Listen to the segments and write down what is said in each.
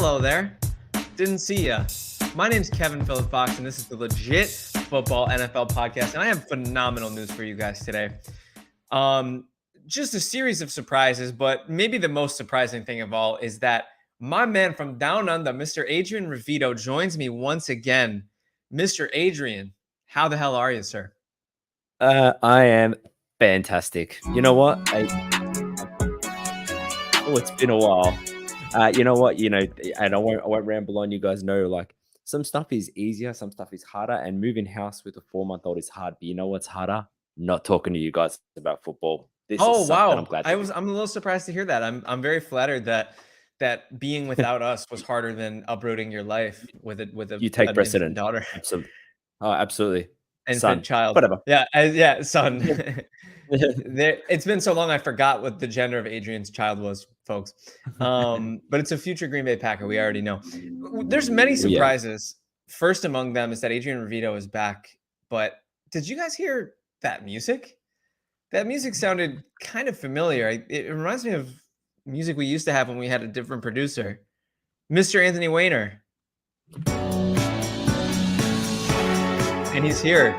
Hello there. Didn't see ya. My name's Kevin Phillip Fox, and this is the Legit Football NFL podcast. And I have phenomenal news for you guys today. Just a series of surprises, but maybe the most surprising thing of all is that my man from down under, Mr. Adrian Revito, joins me once again. Mr. Adrian, how the hell are you, sir? I am fantastic. You know what? It's been a while. You know what? And I won't ramble on. You guys know, like, some stuff is easier, some stuff is harder, and moving house with a 4-month-old is hard. But you know what's harder? Not talking to you guys about football. This is something wow! I'm glad. I'm a little surprised to hear that. I'm very flattered that being without us was harder than uprooting your life with a You take precedent, daughter. Absolutely. Oh, absolutely. Infant child. Whatever. Yeah, son. It's been so long I forgot what the gender of Adrian's child was, folks. But it's a future Green Bay Packer. We already know. There's many surprises. Yeah. First among them is that Adrian Revito is back. But did you guys hear that music? That music sounded kind of familiar. It reminds me of music we used to have when we had a different producer, Mr. Anthony Weiner. And he's here,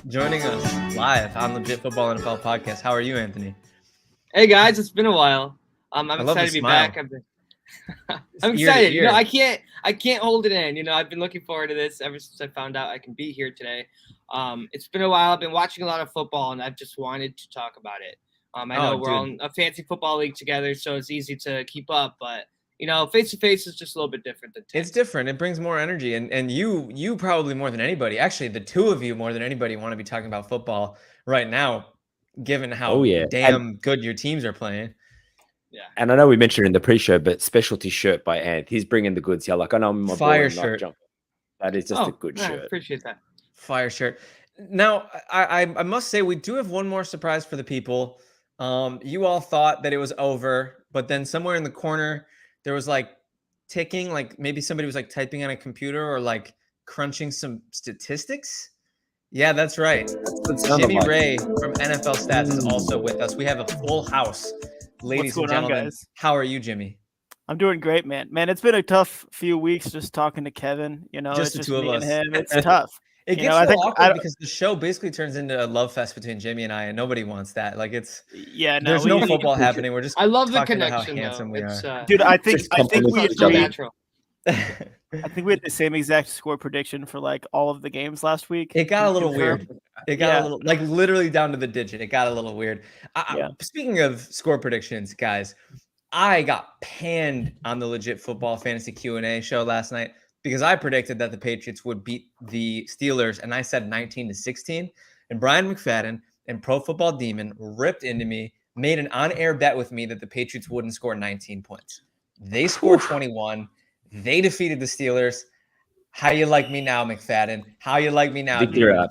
joining us live on Legit Football NFL podcast. How are you, Anthony? Hey guys, it's been a while. I'm excited to be back. I'm excited. You know, I can't hold it in. You know, I've been looking forward to this ever since I found out I can be here today. It's been a while. I've been watching a lot of football, and I've just wanted to talk about it. I know we're on a fancy football league together, so it's easy to keep up, but you know, face to face is just a little bit different than text. It's different. It brings more energy, and you probably more than anybody. Actually, the two of you more than anybody want to be talking about football right now, given how good your teams are playing. Yeah, and I know we mentioned in the pre-show, but specialty shirt by Ant. He's bringing the goods. Yeah, like I know I'm my fire shirt. That is just a good shirt. I appreciate that. Fire shirt. Now, I must say we do have one more surprise for the people. You all thought that it was over, but then somewhere in the corner there was like ticking, like maybe somebody was like typing on a computer or like crunching some statistics. Yeah, that's right. Jimmy Ray from NFL Stats is also with us. We have a full house, ladies and gentlemen. Guys? How are you, Jimmy? I'm doing great, man. Man, it's been a tough few weeks just talking to Kevin. You know, just it's the two of us. And him. It's tough. It gets so awkward because the show basally turns into a love fest between Jimmy and I, and nobody wants that. Like there's no football happening. We're just I love the connection. How handsome we are. Dude, I think we so natural. I think we had the same exact score prediction for like all of the games last week. It got a little weird. It got a little, like literally down to the digit. It got a little weird. Speaking of score predictions, guys, I got panned on the Legit Football Fantasy Q&A show last night because I predicted that the Patriots would beat the Steelers, and I said 19-16. And Brian McFadden and Pro Football Demon ripped into me, made an on-air bet with me that the Patriots wouldn't score 19 points. They scored 21. They defeated the Steelers. How you like me now, McFadden? How you like me now? Victory lap.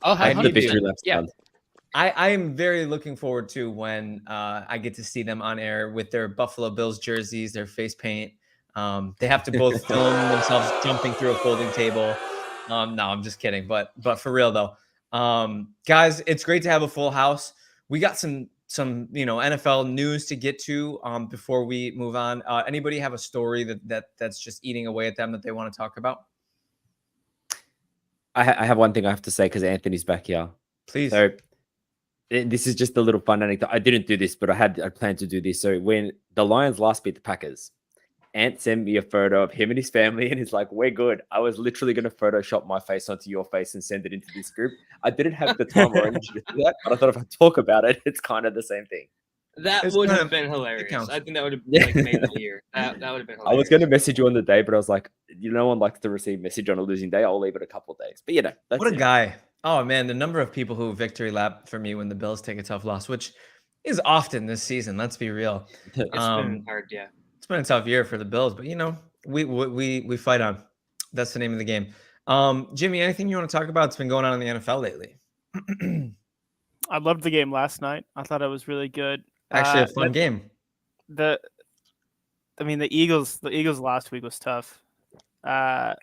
Oh, I have the victory lap. Yeah. I am very looking forward to when I get to see them on air with their Buffalo Bills jerseys, their face paint. They have to both film themselves jumping through a folding table. No, I'm just kidding. But for real though, guys, it's great to have a full house. We got some NFL news to get to before we move on. Anybody have a story that's just eating away at them that they want to talk about? I have one thing I have to say because Anthony's back here. Please. So this is just a little fun anecdote. I didn't do this, but I planned to do this. So when the Lions last beat the Packers, Ant sent me a photo of him and his family, and he's like, "We're good." I was literally going to Photoshop my face onto your face and send it into this group. I didn't have the time or energy to do that, but I thought if I talk about it, it's kind of the same thing. That would have been hilarious. I think that would have made the year. That would have been hilarious. I was going to message you on the day, but I was like, no one likes to receive message on a losing day. I'll leave it a couple of days. But that's what a guy. Oh man, the number of people who victory lap for me when the Bills take a tough loss, which is often this season. Let's be real. It's been hard, yeah. It's been a tough year for the Bills, but we fight on. That's the name of the game. Jimmy, anything you want to talk about? It's been going on in the NFL lately. I loved the game last night. I thought it was really good. Actually, a fun game. The Eagles last week was tough. I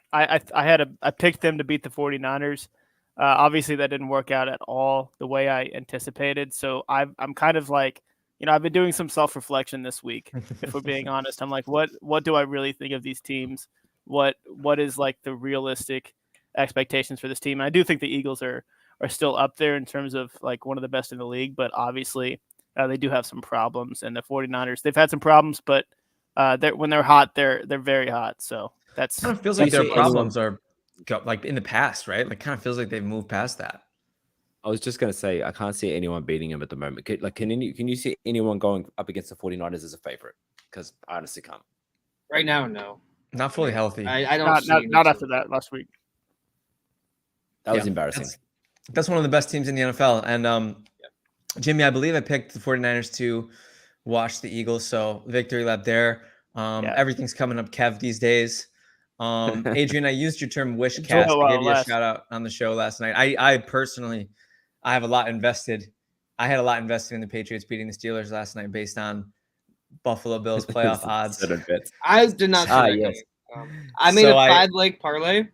picked them to beat the 49ers. Obviously, that didn't work out at all the way I anticipated. So I'm kind of like I've been doing some self-reflection this week. If we're being honest, I'm like, what do I really think of these teams? What is like the realistic expectations for this team? And I do think the Eagles are still up there in terms of like one of the best in the league, but obviously they do have some problems. And the 49ers, they've had some problems, but when they're hot, they're very hot. So that's kind of feels like their problems are like in the past, right? Like kind of feels like they've moved past that. I was just going to say, I can't see anyone beating him at the moment. Can you see anyone going up against the 49ers as a favorite? Because I honestly can't. Right now, no. Not fully healthy. I don't see not after that last week. That was embarrassing. That's one of the best teams in the NFL. And Jimmy, I believe I picked the 49ers to watch the Eagles. So victory lap there. Everything's coming up Kev these days. Adrian, I used your term wish cast. I gave you a shout out on the show last night. I personally, I have a lot invested. I had a lot invested in the Patriots beating the Steelers last night based on Buffalo Bills playoff odds. I did not see that. Yes. I made a 5-leg parlay.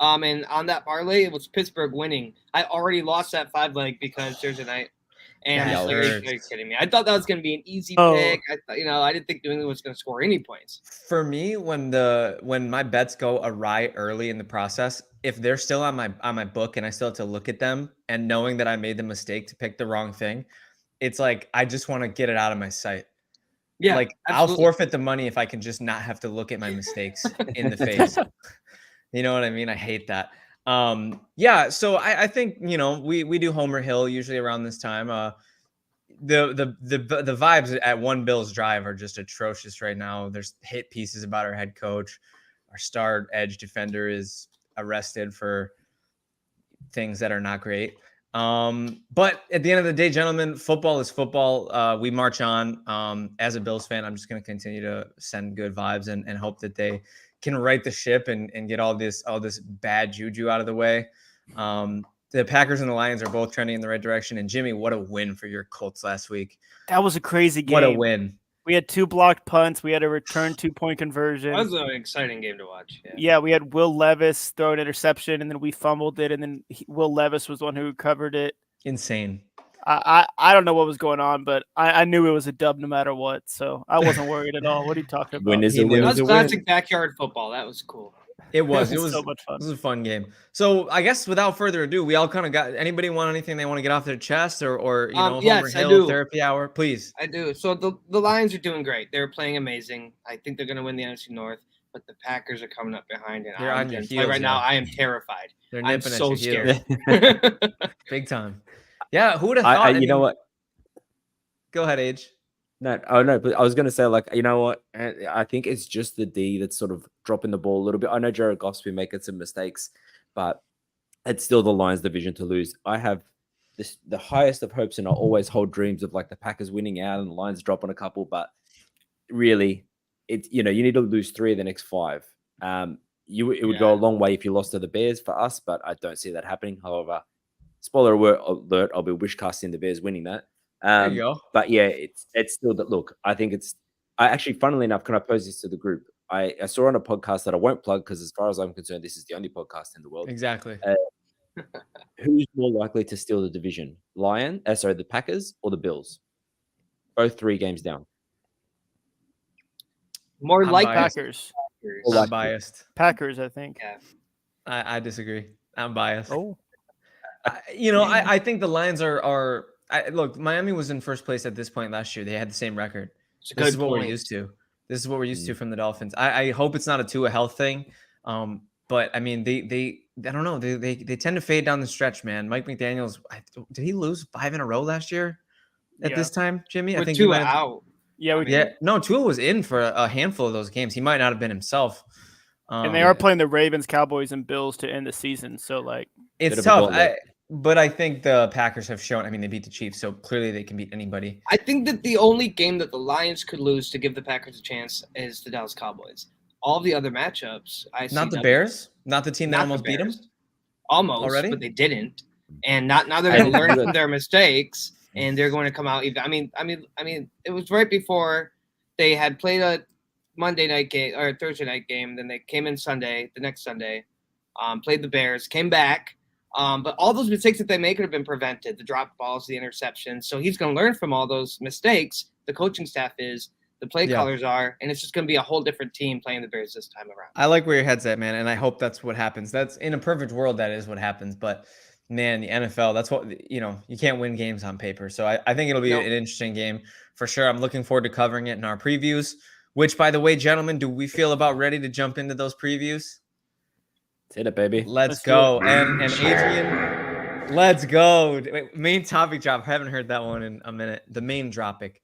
And on that parlay, it was Pittsburgh winning. I already lost that 5-leg because Thursday night. And are you kidding me? I thought that was going to be an easy pick. I thought, I didn't think New England was going to score any points. For me, when my bets go awry early in the process, if they're still on my book and I still have to look at them and knowing that I made the mistake to pick the wrong thing, it's like I just want to get it out of my sight. Yeah, like absolutely. I'll forfeit the money if I can just not have to look at my mistakes in the face. You know what I mean? I hate that. So I think we do Homer Hill usually around this time. The vibes at One Bills Drive are just atrocious right now. There's hit pieces about our head coach. Our star edge defender is arrested for things that are not great. But at the end of the day, gentlemen, football is football. We march on. As a Bills fan, I'm just going to continue to send good vibes and hope that they can right the ship and get all this bad juju out of the way. The Packers and the Lions are both trending in the right direction. And Jimmy, what a win for your Colts last week. That was a crazy game. What a win. We had 2 blocked punts. We had a return 2-point conversion. That was an exciting game to watch. Yeah, we had Will Levis throw an interception, and then we fumbled it, and then Will Levis was the one who recovered it. Insane. I don't know what was going on, but I knew it was a dub no matter what, so I wasn't worried at all. What are you talking about? Win is a win. That was classic backyard football. That was cool. It was. It was so much fun. It was a fun game. So I guess without further ado, we all kind of got. Anybody want anything they want to get off their chest, or yes, Homer Hill therapy hour, please. I do. So the Lions are doing great. They're playing amazing. I think they're going to win the NFC North, but the Packers are coming up behind, and they're on your heels right now. I am terrified. They're nipping I'm so at your scared. Big time. Yeah, who would have thought? You know what? Go ahead, Age. No, but I was going to say, you know what? I think it's just the D that's sort of dropping the ball a little bit. I know Jared Goff's been making some mistakes, but it's still the Lions' division to lose. I have the highest of hopes, and I always hold dreams of the Packers winning out and the Lions dropping a couple. But really, you need to lose 3 of the next 5. It would go a long way if you lost to the Bears for us, but I don't see that happening. However, spoiler alert, I'll be wish casting the Bears winning that. There you go. But yeah, it's still that. Look, I think I actually, funnily enough, can I pose this to the group? I saw on a podcast that I won't plug because, as far as I'm concerned, this is the only podcast in the world. Exactly. Who's more likely to steal the division? The Packers or the Bills? Both 3 games down. More like Packers. I'm biased. Packers, I think. Yeah. I disagree. I'm biased. Oh. I think the Lions are. Look, Miami was in first place at this point last year. They had the same record. This is what we're used to. This is what we're used to from the Dolphins. I hope it's not a Tua health thing. But I mean, they I don't know. They tend to fade down the stretch, man. Mike McDaniels, did he lose 5 in a row last year at this time, Jimmy? I think Tua out. Yeah, No, Tua was in for a handful of those games. He might not have been himself. And they are playing the Ravens, Cowboys, and Bills to end the season. So it's tough. But I think the Packers have shown, they beat the Chiefs, so clearly they can beat anybody. I think that the only game that the Lions could lose to give the Packers a chance is the Dallas Cowboys. All the other matchups, Not the Bears? Not the team that almost beat them? Almost, already? But they didn't. And now they're going to learn from their mistakes, and they're going to come out. It was right before they had played a Monday night game or Thursday night game. Then they came in the next Sunday, played the Bears, came back. But all those mistakes that they make could have been prevented, the drop balls, the interceptions. So he's going to learn from all those mistakes. The coaching staff is, the play callers are, and it's just going to be a whole different team playing the Bears this time around. I like where your head's at, man, and I hope that's what happens. That's in a perfect world, that is what happens. But man, the NFL, that's what, you can't win games on paper. So I think it'll be an interesting game for sure. I'm looking forward to covering it in our previews, which, by the way, gentlemen, do we feel about ready to jump into those previews? Hit it, baby. Let's go. And Adrian, let's go. Wait, main topic drop. I haven't heard that one in a minute. The main dropic.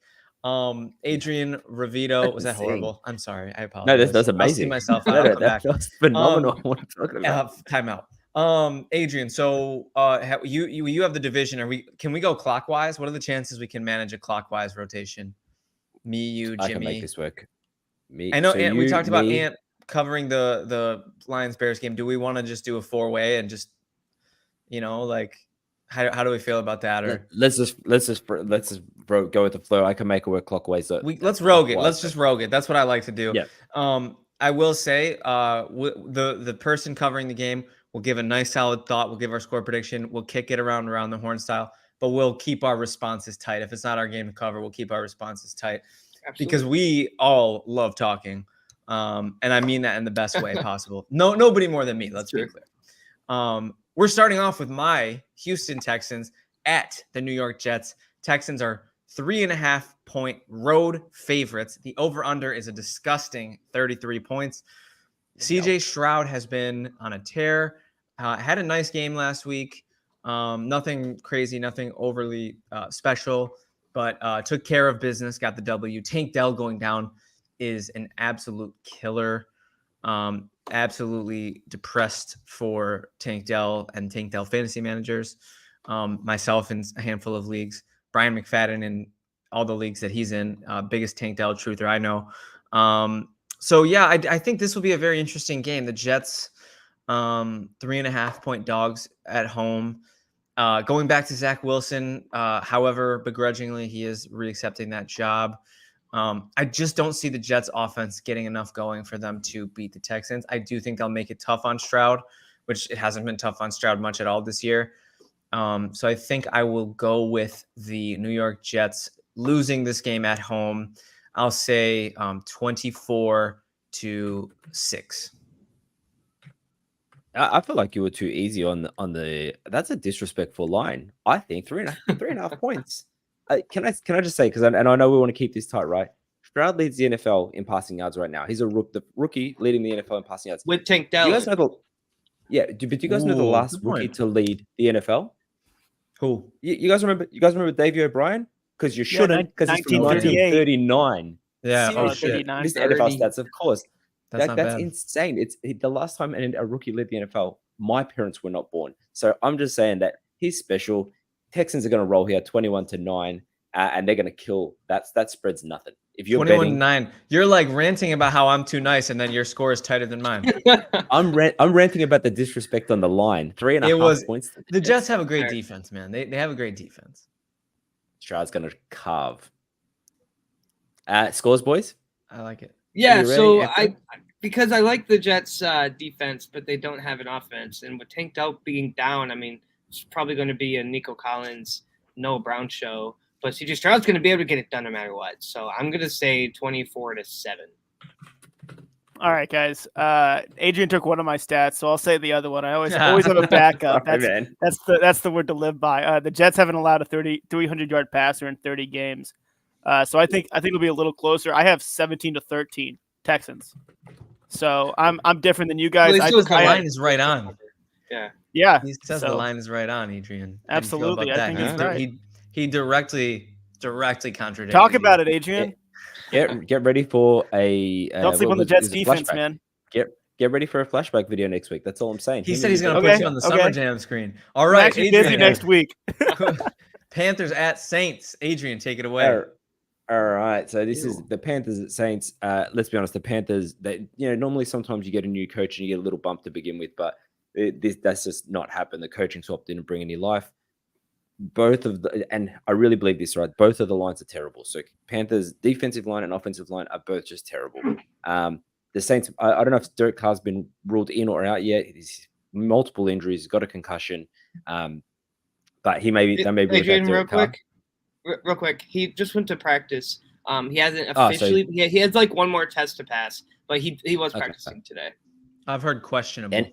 Adrian Ravito. Was that horrible? I'm sorry. I apologize. No, that's amazing. I'll see myself out. That was phenomenal. What are you talking about? Timeout. Adrian, so you have the division. Can we go clockwise? What are the chances we can manage a clockwise rotation? Me, you, Jimmy. I can make this work. Me. I know. So we talked about Ant covering the Lions Bears game. Do we want to just do a 4-way and just, how do we feel about that? Or let's just go with the flow. I can make it work clockwise. Let's rogue it. Let's just rogue it. That's what I like to do. Yeah. I will say, the person covering the game will give a nice solid thought. We'll give our score prediction. We'll kick it around the horn style, but we'll keep our responses tight. If it's not our game to cover, we'll keep our responses tight. Absolutely. Because we all love talking. And I mean that in the best way possible. Nobody more than me. Let's be clear. We're starting off with my Houston Texans at the New York Jets. Texans are 3.5-point road favorites. The over-under is a disgusting 33 points. CJ Stroud has been on a tear. Had a nice game last week. Nothing crazy, nothing overly special, but took care of business, got the W. Tank Dell going down is an absolute killer. Absolutely depressed for Tank Dell and Tank Dell fantasy managers. Myself in a handful of leagues. Brian McFadden in all the leagues that he's in. Biggest Tank Dell truther I know. So yeah, I think this will be a very interesting game. The Jets, 3.5-point dogs at home. Going back to Zach Wilson, however begrudgingly he is reaccepting that job. I just don't see the Jets offense getting enough going for them to beat the Texans. I do think they'll make it tough on Stroud, which it hasn't been tough on Stroud much at all this year. So I think I will go with the New York Jets losing this game at home. I'll say 24-6. I feel like you were too easy on the. That's a disrespectful line. I think 3.5 points. Can I just say, because I know we want to keep this tight, right? Stroud leads the NFL in passing yards right now. He's the rookie leading the NFL in passing yards. With Tank Dell. Do you guys know but do you guys know the last rookie to lead the NFL? Who? You guys remember Davey O'Brien? Because you shouldn't, because he's from 1939. Yeah, shit. This NFL stats, of course. That's insane. It's the last time a rookie led the NFL. My parents were not born, so I'm just saying that he's special. Texans are going to roll here, 21-9, and they're going to kill. That spreads nothing. If you're 21-9, you're like ranting about how I'm too nice, and then your score is tighter than mine. I'm ranting about the disrespect on the line. 3.5 points. The Jets have a great defense, man. They have a great defense. Stroud's going to carve. Scores, boys. I like it. Yeah, so because I like the Jets defense, but they don't have an offense. And with Tank Dell being down, I mean, it's probably going to be a Nico Collins, Noah Brown show. But CJ Stroud's going to be able to get it done no matter what. So I'm going to say 24-7. All right, guys. Adrian took one of my stats, so I'll say the other one. I always have a backup. That's the word to live by. The Jets haven't allowed a 300-yard passer in 30 games. So I think it'll be a little closer. I have 17-13 Texans. So I'm different than you guys. Well, the line is right on. Yeah. He says the line is right on, Adrian. Absolutely. I think he's right. He directly contradicted. Talk about it, Adrian. Get ready for a. Don't sleep on the Jets defense, man. Get ready for a flashback video next week. That's all I'm saying. He said he's going to put you on the Summer Jam screen. All right, Adrian. Busy next week. Panthers at Saints. Adrian, take it away. All right, so this is the Panthers at Saints. Let's be honest, the Panthers. Normally sometimes you get a new coach and you get a little bump to begin with, but that's just not happened. The coaching swap didn't bring any life. And I really believe this, right? Both of the lines are terrible. So Panthers defensive line and offensive line are both just terrible. The Saints, I don't know if Derek Carr's been ruled in or out yet. He's multiple injuries, got a concussion. But he may be Adrian, real quick. He just went to practice. He hasn't officially. He has like one more test to pass, but he was practicing today. I've heard questionable.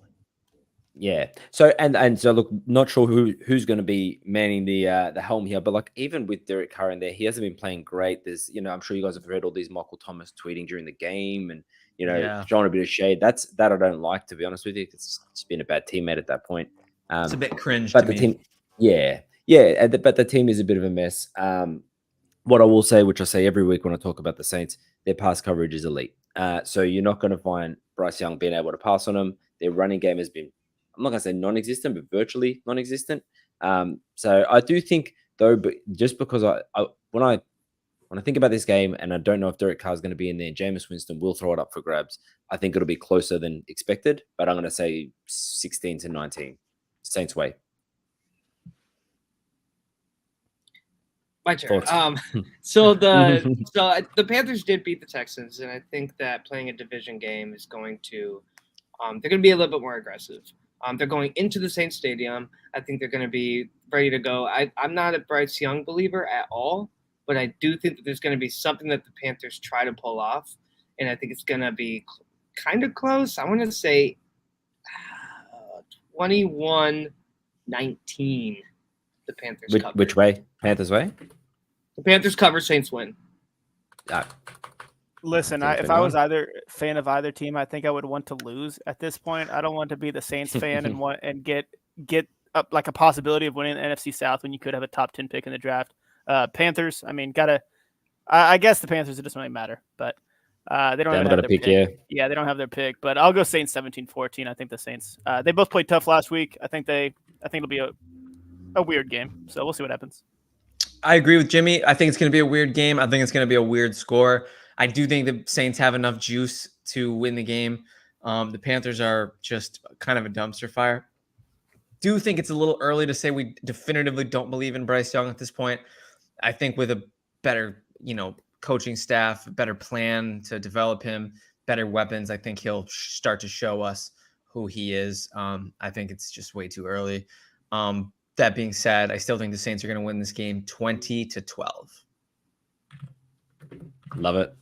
Yeah. So so look, not sure who's going to be manning the helm here, but like even with Derek Carr in there, he hasn't been playing great. There's I'm sure you guys have heard all these Michael Thomas tweeting during the game and showing a bit of shade. That I don't like, to be honest with you. It's just been a bad teammate at that point. It's a bit cringe but to the me. Team, but the team is a bit of a mess. What I will say, which I say every week when I talk about the Saints, their pass coverage is elite. So you're not going to find Bryce Young being able to pass on them. Their running game has been, I'm not going to say non-existent, but virtually non-existent. So I do think, though, but just because when I think about this game and I don't know if Derek Carr is going to be in there, Jameis Winston will throw it up for grabs. I think it'll be closer than expected, but I'm going to say 16-19, Saints way. My turn. So the Panthers did beat the Texans, and I think that playing a division game is going to, they're going to be a little bit more aggressive. They're going into the Saints Stadium. I think they're going to be ready to go. I'm not a Bryce Young believer at all, but I do think that there's going to be something that the Panthers try to pull off, and I think it's going to be kind of close. I want to say 21-19. The Panthers cover. Which way? Panthers way? The Panthers cover, Saints win. Listen, if I was either fan of either team, I think I would want to lose at this point. I don't want to be the Saints fan and get up like a possibility of winning the NFC South when you could have a top 10 pick in the draft. Panthers, I mean, I guess the Panthers, it doesn't really matter, but they don't have their pick. Yeah, they don't have their pick, but I'll go Saints 17-14. I think the Saints, they both played tough last week. I think it'll be a weird game. So we'll see what happens. I agree with Jimmy. I think it's going to be a weird game. I think it's going to be a weird score. I do think the Saints have enough juice to win the game. The Panthers are just kind of a dumpster fire. Do think it's a little early to say we definitively don't believe in Bryce Young at this point. I think with a better, coaching staff, a better plan to develop him, better weapons, I think he'll start to show us who he is. I think it's just way too early. That being said, I still think the Saints are going to win this game 20-12. Love it.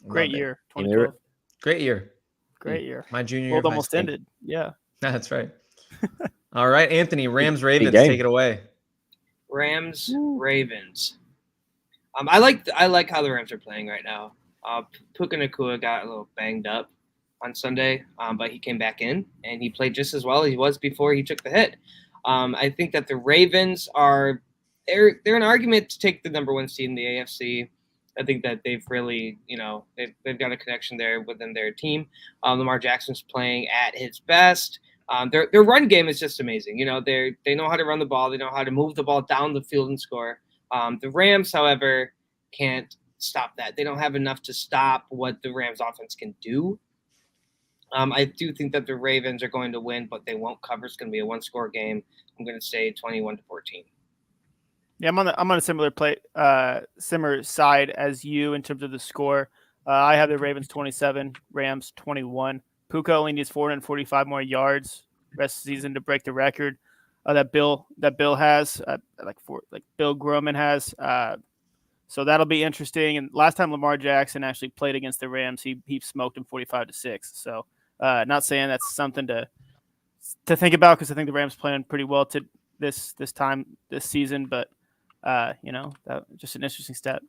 Great year. 2012. Great year. Great year. My junior year. Almost ended. Yeah. That's right. All right, Anthony, Rams-Ravens, take it away. Rams-Ravens. I like how the Rams are playing right now. Puka Nacua got a little banged up on Sunday, but he came back in, and he played just as well as he was before he took the hit. I think that the Ravens they're an argument to take the number one seed in the AFC. I think that they've really, they've got a connection there within their team. Lamar Jackson's playing at his best. Their run game is just amazing. They know how to run the ball. They know how to move the ball down the field and score. The Rams, however, can't stop that. They don't have enough to stop what the Rams offense can do. I do think that the Ravens are going to win, but they won't cover. It's going to be a one-score game. I'm going to say 21-14. Yeah, I'm on a similar side as you in terms of the score. I have the Ravens 27, Rams 21. Puka only needs 445 more yards rest of the season to break the record that Bill has, Bill Groman has. So that'll be interesting. And last time Lamar Jackson actually played against the Rams, he smoked him 45-6. So not saying that's something to think about because I think the Rams playing pretty well to this season, but that just an interesting stat.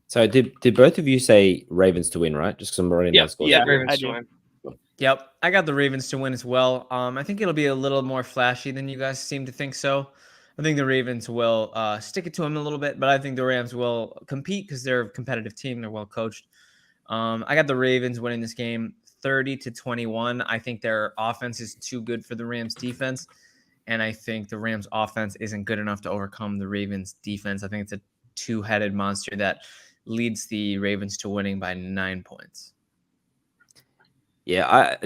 So did both of you say Ravens to win, right? Just because I'm writing down scores. Yeah, Ravens to win. Yep, I got the Ravens to win as well. I think it'll be a little more flashy than you guys seem to think so. I think the Ravens will stick it to them a little bit, but I think the Rams will compete because they're a competitive team. They're well coached. I got the Ravens winning this game 30-21. I think their offense is too good for the Rams defense, and I think the Rams offense isn't good enough to overcome the Ravens defense. I think it's a two-headed monster that leads the Ravens to winning by 9 points. Yeah,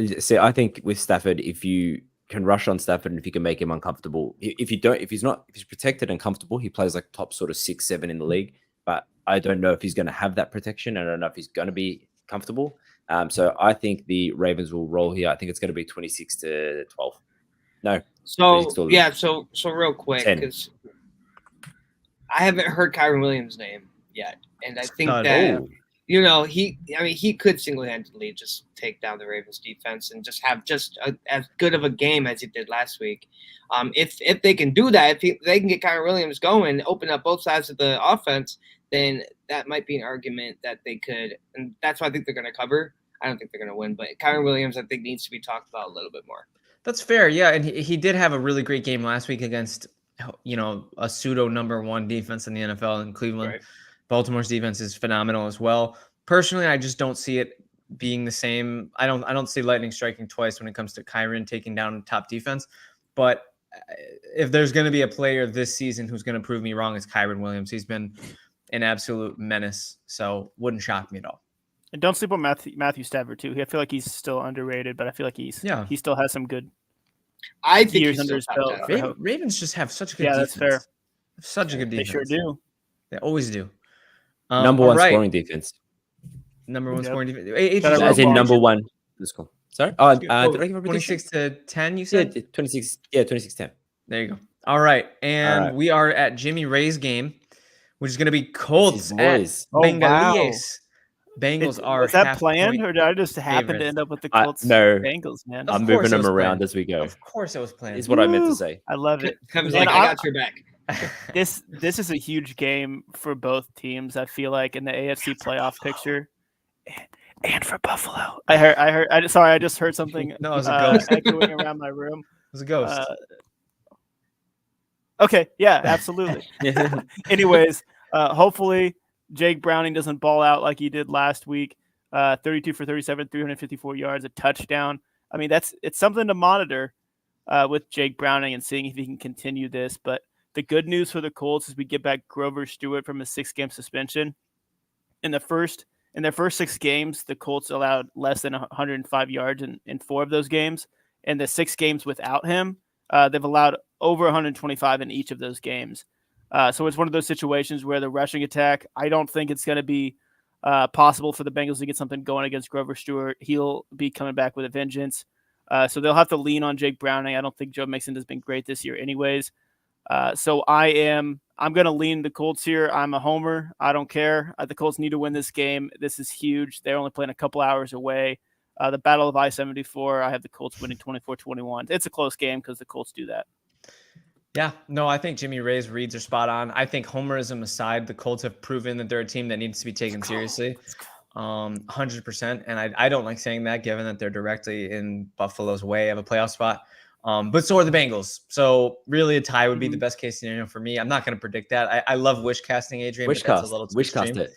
I think with Stafford, if you can rush on Stafford and if you can make him uncomfortable, if he's protected and comfortable, he plays like top sort of 6-7 in the league. But I don't know if he's going to have that protection. I don't know if he's going to be comfortable. So I think the Ravens will roll here. I think it's going to be 26-12. No. So real quick, 10. because I haven't heard Kyron Williams' name yet, and I think that he could single-handedly just take down the Ravens defense and just have as good of a game as he did last week. If they can do that, if they can get Kyron Williams going, open up both sides of the offense, then that might be an argument that they could, and that's why I think they're going to cover. I don't think they're going to win, but Kyron Williams, I think, needs to be talked about a little bit more. That's fair, yeah, and he did have a really great game last week against, a pseudo number 1 defense in the NFL in Cleveland. Right. Baltimore's defense is phenomenal as well. Personally, I just don't see it being the same. I don't see lightning striking twice when it comes to Kyron taking down top defense. But if there's going to be a player this season who's going to prove me wrong, it's Kyron Williams. He's been an absolute menace, so wouldn't shock me at all. And don't sleep on Matthew Stafford too. I feel like he's still underrated, but I feel like he still has some good. I think years under his belt. Ravens just have such a good defense. That's fair. Such a good defense. They sure do. They always do. Number one scoring defense. Number one scoring defense. As in number one. Let's go. Sorry. Did I give a 26-10, you said? Yeah, 26. Yeah, 26-10. There you go. All right. And we are at Jimmy Ray's game, which is going to be Colts at Bengals. Wow. Bengals are. Was that planned, or did I just happen to end up with the Colts? No, Bengals, man. I'm moving them around as we go. Of course, it was planned. Is what I meant to say. I love it. Comes like I got your back. This is a huge game for both teams. I feel like in the AFC playoff picture, and for Buffalo. I just heard something. No, it was a ghost echoing around my room. It was a ghost. Okay, yeah, absolutely. Anyways, hopefully Jake Browning doesn't ball out like he did last week. 32 for 37, 354 yards, a touchdown. I mean, it's something to monitor with Jake Browning and seeing if he can continue this. But the good news for the Colts is we get back Grover Stewart from a 6-game suspension. In their first 6 games, the Colts allowed less than 105 yards in 4 of those games. And the 6 games without him, they've allowed over 125 in each of those games. So it's one of those situations where the rushing attack, I don't think it's going to be possible for the Bengals to get something going against Grover Stewart. He'll be coming back with a vengeance. So they'll have to lean on Jake Browning. I don't think Joe Mixon has been great this year anyways. So I'm going to lean the Colts here. I'm a homer. I don't care. The Colts need to win this game. This is huge. They're only playing a couple hours away. The Battle of I-74, I have the Colts winning 24-21. It's a close game because the Colts do that. Yeah, no, I think Jimmy Ray's reads are spot on. I think homerism aside, the Colts have proven that they're a team that needs to be taken seriously. 100%. And I don't like saying that given that they're directly in Buffalo's way of a playoff spot. But so are the Bengals. So really a tie would be the best case scenario for me. I'm not going to predict that. I love wish casting, Adrian. Wish cast it.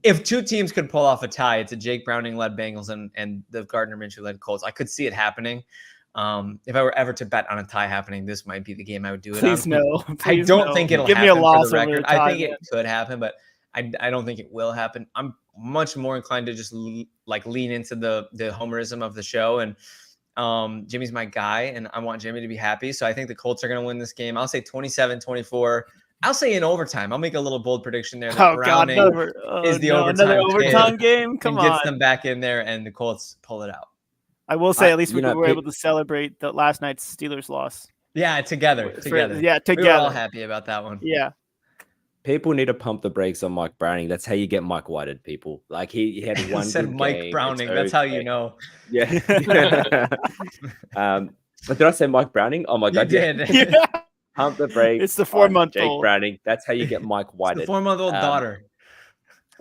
If 2 teams could pull off a tie, it's a Jake Browning led Bengals and the Gardner Minshew led Colts. I could see it happening. If I were ever to bet on a tie happening, this might be the game I would do it Please on. No. I don't think it'll give happen me a loss for the record. Tie, I think it could happen, but I don't think it will happen. I'm much more inclined to just lean into the homerism of the show. And Jimmy's my guy, and I want Jimmy to be happy. So I think the Colts are going to win this game. I'll say 27-24. I'll say in overtime. I'll make a little bold prediction there. That Browning is the overtime game. Come on, gets them back in there, and the Colts pull it out. I will say, at least we were able to celebrate the last night's Steelers loss. Yeah, together. Together. We were all happy about that one. Yeah. People need to pump the brakes on Mike Browning. That's how you get Mike Whited, people. Like he had one said good Mike game. Browning. That's how you know. Yeah. But did I say Mike Browning? Oh my God. You did. Yeah. Pump the brakes. It's the 4-month-old. Jake Browning. That's how you get Mike Whited. The 4-month-old daughter.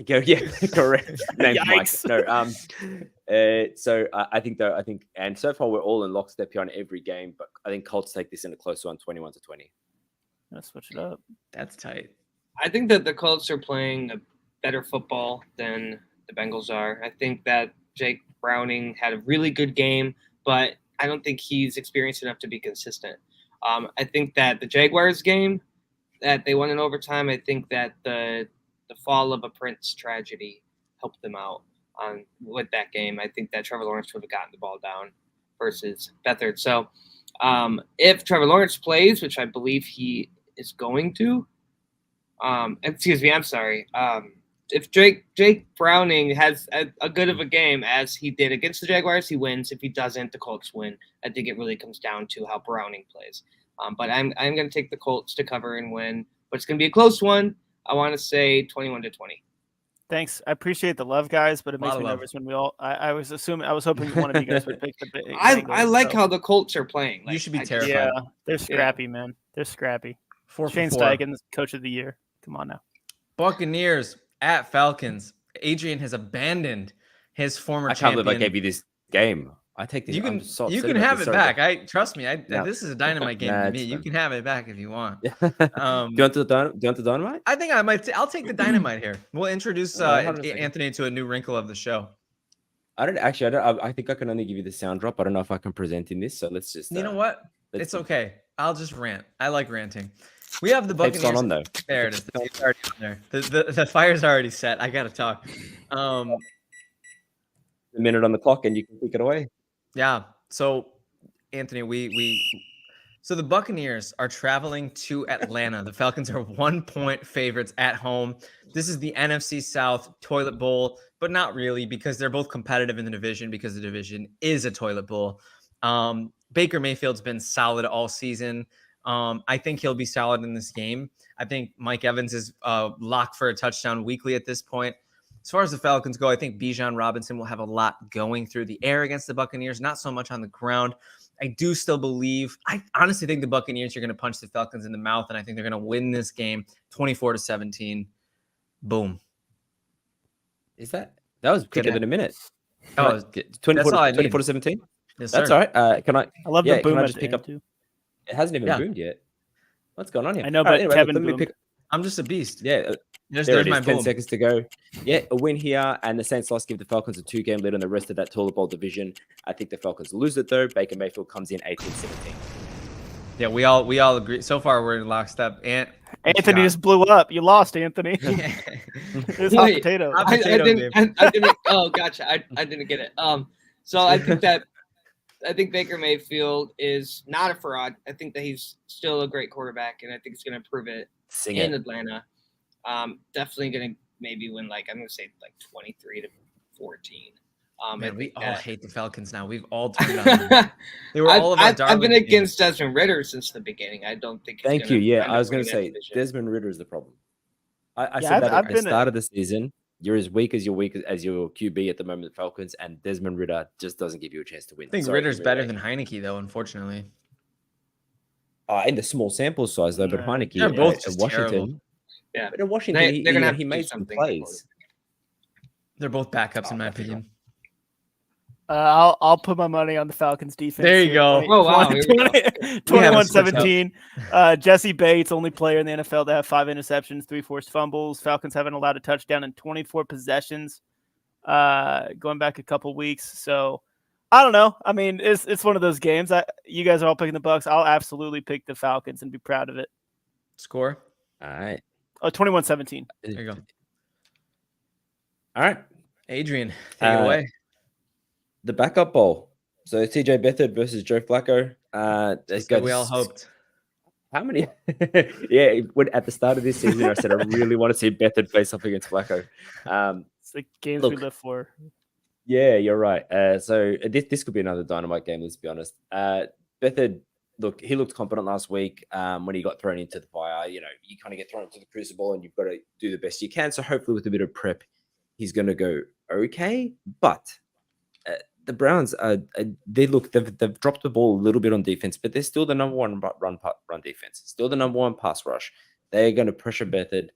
Yeah, correct. Named Mike. Yikes. No, so I think, and so far we're all in lockstep here on every game, but I think Colts take this in a close one, 21-20. Let's switch it up. That's tight. I think that the Colts are playing a better football than the Bengals are. I think that Jake Browning had a really good game, but I don't think he's experienced enough to be consistent. I think that the Jaguars game that they won in overtime, I think that the fall of a Prince tragedy helped them out with that game. I think that Trevor Lawrence would have gotten the ball down versus Beathard. So if Trevor Lawrence plays, which I believe he is going to, if if Jake Browning has a good of a game as he did against the Jaguars, he wins. If he doesn't, the Colts win. I think it really comes down to how Browning plays. But I'm going to take the Colts to cover and win. But it's going to be a close one. I want to say 21-20. Thanks. I appreciate the love, guys, but it makes me nervous when we all. I was hoping one of you guys would pick the Bengals. I like how the Colts are playing. You should be terrified. Yeah, they're scrappy, man. They're scrappy. Shane Steichen, Coach of the Year. Come on now. Buccaneers at Falcons. Adrian has abandoned his former champion. I can't believe I gave you this game. I take this. You can have it back. Trust me. This is a dynamite game to me. You can have it back if you want. Do you want the dynamite? I think I might. I'll take the dynamite here. We'll introduce Anthony to a new wrinkle of the show. I think I can only give you the sound drop. I don't know if I can present in this. So let's just. You know what? It's okay. I'll just rant. I like ranting. We have the Buccaneers. On, though. There it is. It's already on there. The fire's already set. I gotta talk. A minute on the clock, and you can pick it away. Yeah. So, Anthony, so the Buccaneers are traveling to Atlanta. The Falcons are 1-point favorites at home. This is the NFC South toilet bowl, but not really because they're both competitive in the division because the division is a toilet bowl. Baker Mayfield's been solid all season. I think he'll be solid in this game. I think Mike Evans is locked for a touchdown weekly at this point. As far as the Falcons go, I think Bijan Robinson will have a lot going through the air against the Buccaneers, not so much on the ground. I do still believe, I honestly think the Buccaneers are going to punch the Falcons in the mouth, and I think they're going to win this game 24-17. Boom. That was quicker than a minute. Oh, 24-17? Yes, that's sir. all right. I love the boom. Can I just pick up? Too. It hasn't even boomed yet. What's going on here? I know, but anyway, Kevin I'm just a beast. Yeah. There's my 10 seconds to go. Yeah, a win here, and the Saints loss give the Falcons a 2-game lead on the rest of that toilet bowl division. I think the Falcons lose it, though. Baker Mayfield comes in 18-17. Yeah, we all agree. So far, we're in lockstep. Anthony just blew up. You lost, Anthony. It's hot potato. I didn't. Oh, gotcha. I didn't get it. So I think Baker Mayfield is not a fraud. I think that he's still a great quarterback, and I think he's going to prove it in Atlanta. Definitely going to maybe win, I'm going to say 23-14. Man, we all hate the Falcons now. We've all turned on them. They were all of our darling I've been against Desmond Ritter since the beginning. I don't think. Thank you. Yeah, I was going to say Desmond Ritter is the problem. I said that at the start of the season. You're as weak as your QB at the moment, the Falcons, and Desmond Ritter just doesn't give you a chance to win. I think Ritter's better than Heineke, though, unfortunately. In the small sample size, though, but Heineke they're both at Washington. Terrible. Yeah, but in Washington, they're gonna he made some plays. They're both backups, in my opinion. I'll put my money on the Falcons defense. There you go. 21-17. Jesse Bates, only player in the NFL to have 5 interceptions, 3 forced fumbles. Falcons haven't allowed a touchdown in 24 possessions, going back a couple weeks. So I don't know. I mean, it's one of those games. You guys are all picking the Bucs. I'll absolutely pick the Falcons and be proud of it. Score. All right. 21-17. There you go. All right. Adrian, take it away. The backup bowl. So TJ Beathard versus Joe Flacco. We all hoped. How many? Yeah, at the start of this season, I said I really want to see Beathard face off against Flacco. It's the games we live for. Yeah, you're right. So this could be another dynamite game. Let's be honest. Beathard, he looked competent last week when he got thrown into the fire. You kind of get thrown into the crucible, and you've got to do the best you can. So hopefully, with a bit of prep, he's going to go okay. But the Browns, they've dropped the ball a little bit on defense, but they're still the number one run defense, still the number one pass rush. They're going to pressure Beathard.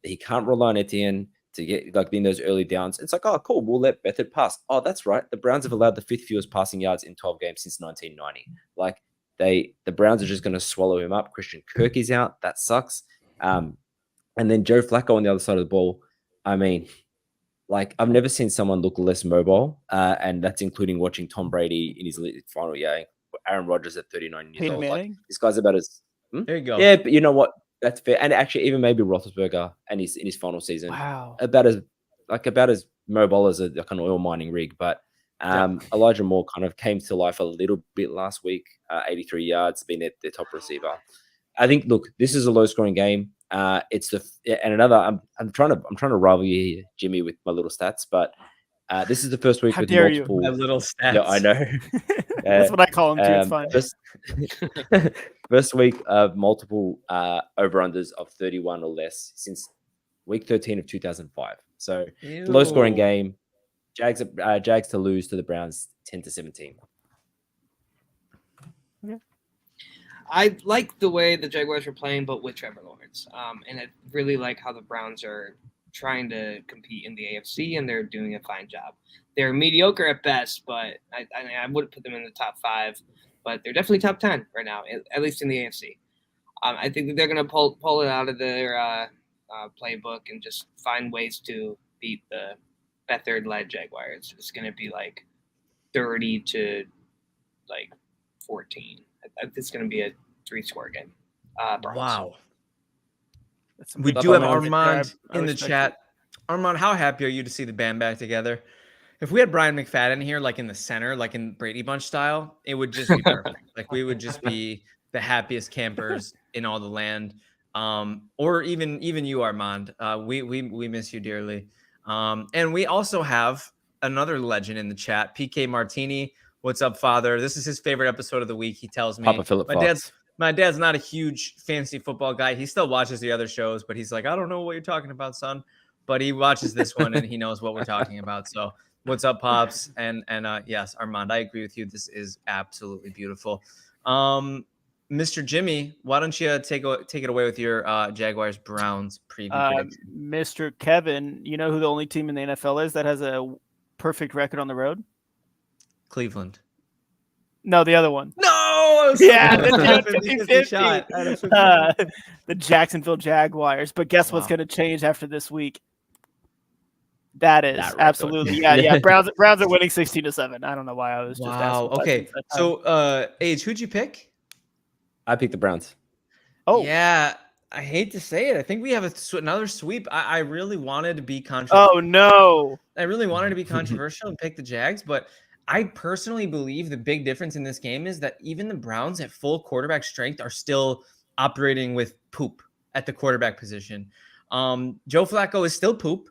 He can't rely on Etienne to get in those early downs. It's oh, cool, we'll let Beathard pass. Oh, that's right. The Browns have allowed the 5th fewest passing yards in 12 games since 1990. The Browns are just going to swallow him up. Christian Kirk is out. That sucks. And then Joe Flacco on the other side of the ball. I mean, I've never seen someone look less mobile, and that's including watching Tom Brady in his final year. Aaron Rodgers at 39 years old. This guy's about as... There you go. Yeah, but you know what? That's fair. And actually, even maybe Roethlisberger and in his final season. Wow. About as mobile as an oil mining rig. But Elijah Moore kind of came to life a little bit last week. 83 yards, being their top receiver. I think, this is a low-scoring game. It's and another. I'm trying to rival you here, Jimmy, with my little stats, but this is the first week How with dare multiple. My little stats. Yeah, I know. That's what I call them too. It's fine. First week of multiple over-unders of 31 or less since week 13 of 2005. So low-scoring game. Jags to lose to the Browns 10-17. Yeah. I like the way the Jaguars are playing, but with Trevor Lawrence. And I really like how the Browns are trying to compete in the AFC, and they're doing a fine job. They're mediocre at best, but I wouldn't put them in the top 5, but they're definitely top 10 right now, at least in the AFC. I think that they're going to pull it out of their playbook and just find ways to beat the Beathard-led Jaguars. It's going to be like 30 to like 14. It's going to be a 3-score game. Wow. We do have Armand in the chat. Armand, how happy are you to see the band back together? If we had Brian McFadden here, like in the center, like in Brady Bunch style, it would just be perfect. Like we would just be the happiest campers in all the land. Or even you, Armand. We miss you dearly. And we also have another legend in the chat, PK Martini. What's up, Father? This is his favorite episode of the week. He tells me Papa Philip Fox. My dad's not a huge fantasy football guy. He still watches the other shows, but he's like, I don't know what you're talking about, son. But he watches this one and he knows what we're talking about. So what's up, Pops? And yes, Armand, I agree with you. This is absolutely beautiful. Mr. Jimmy, why don't you take it away with your Jaguars Browns preview prediction? Mr. Kevin, you know who the only team in the NFL is that has a perfect record on the road? Cleveland. No, the other one. No! Yeah, the Jacksonville Jaguars. But guess what's going to change after this week? That is absolutely. Yeah. Browns are winning 16-7. I don't know why I was just asking. Okay. So, Age, who'd you pick? I picked the Browns. Oh. Yeah. I hate to say it. I think we have another sweep. I really wanted to be controversial. Oh, no. I really wanted to be controversial and pick the Jags, but I personally believe the big difference in this game is that even the Browns at full quarterback strength are still operating with poop at the quarterback position. Joe Flacco is still poop,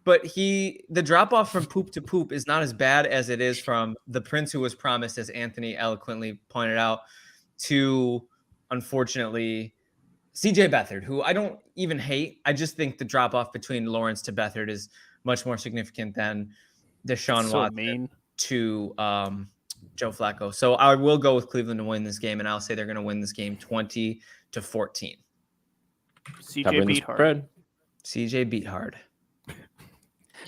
but the drop off from poop to poop is not as bad as it is from the prince who was promised, as Anthony eloquently pointed out, to, unfortunately, CJ Beathard, who I don't even hate. I just think the drop off between Lawrence to Beathard is much more significant than Deshaun Watson to Joe Flacco. So I will go with Cleveland to win this game, and I'll say they're going to win this game 20-14. CJ beat hard. CJ beat hard.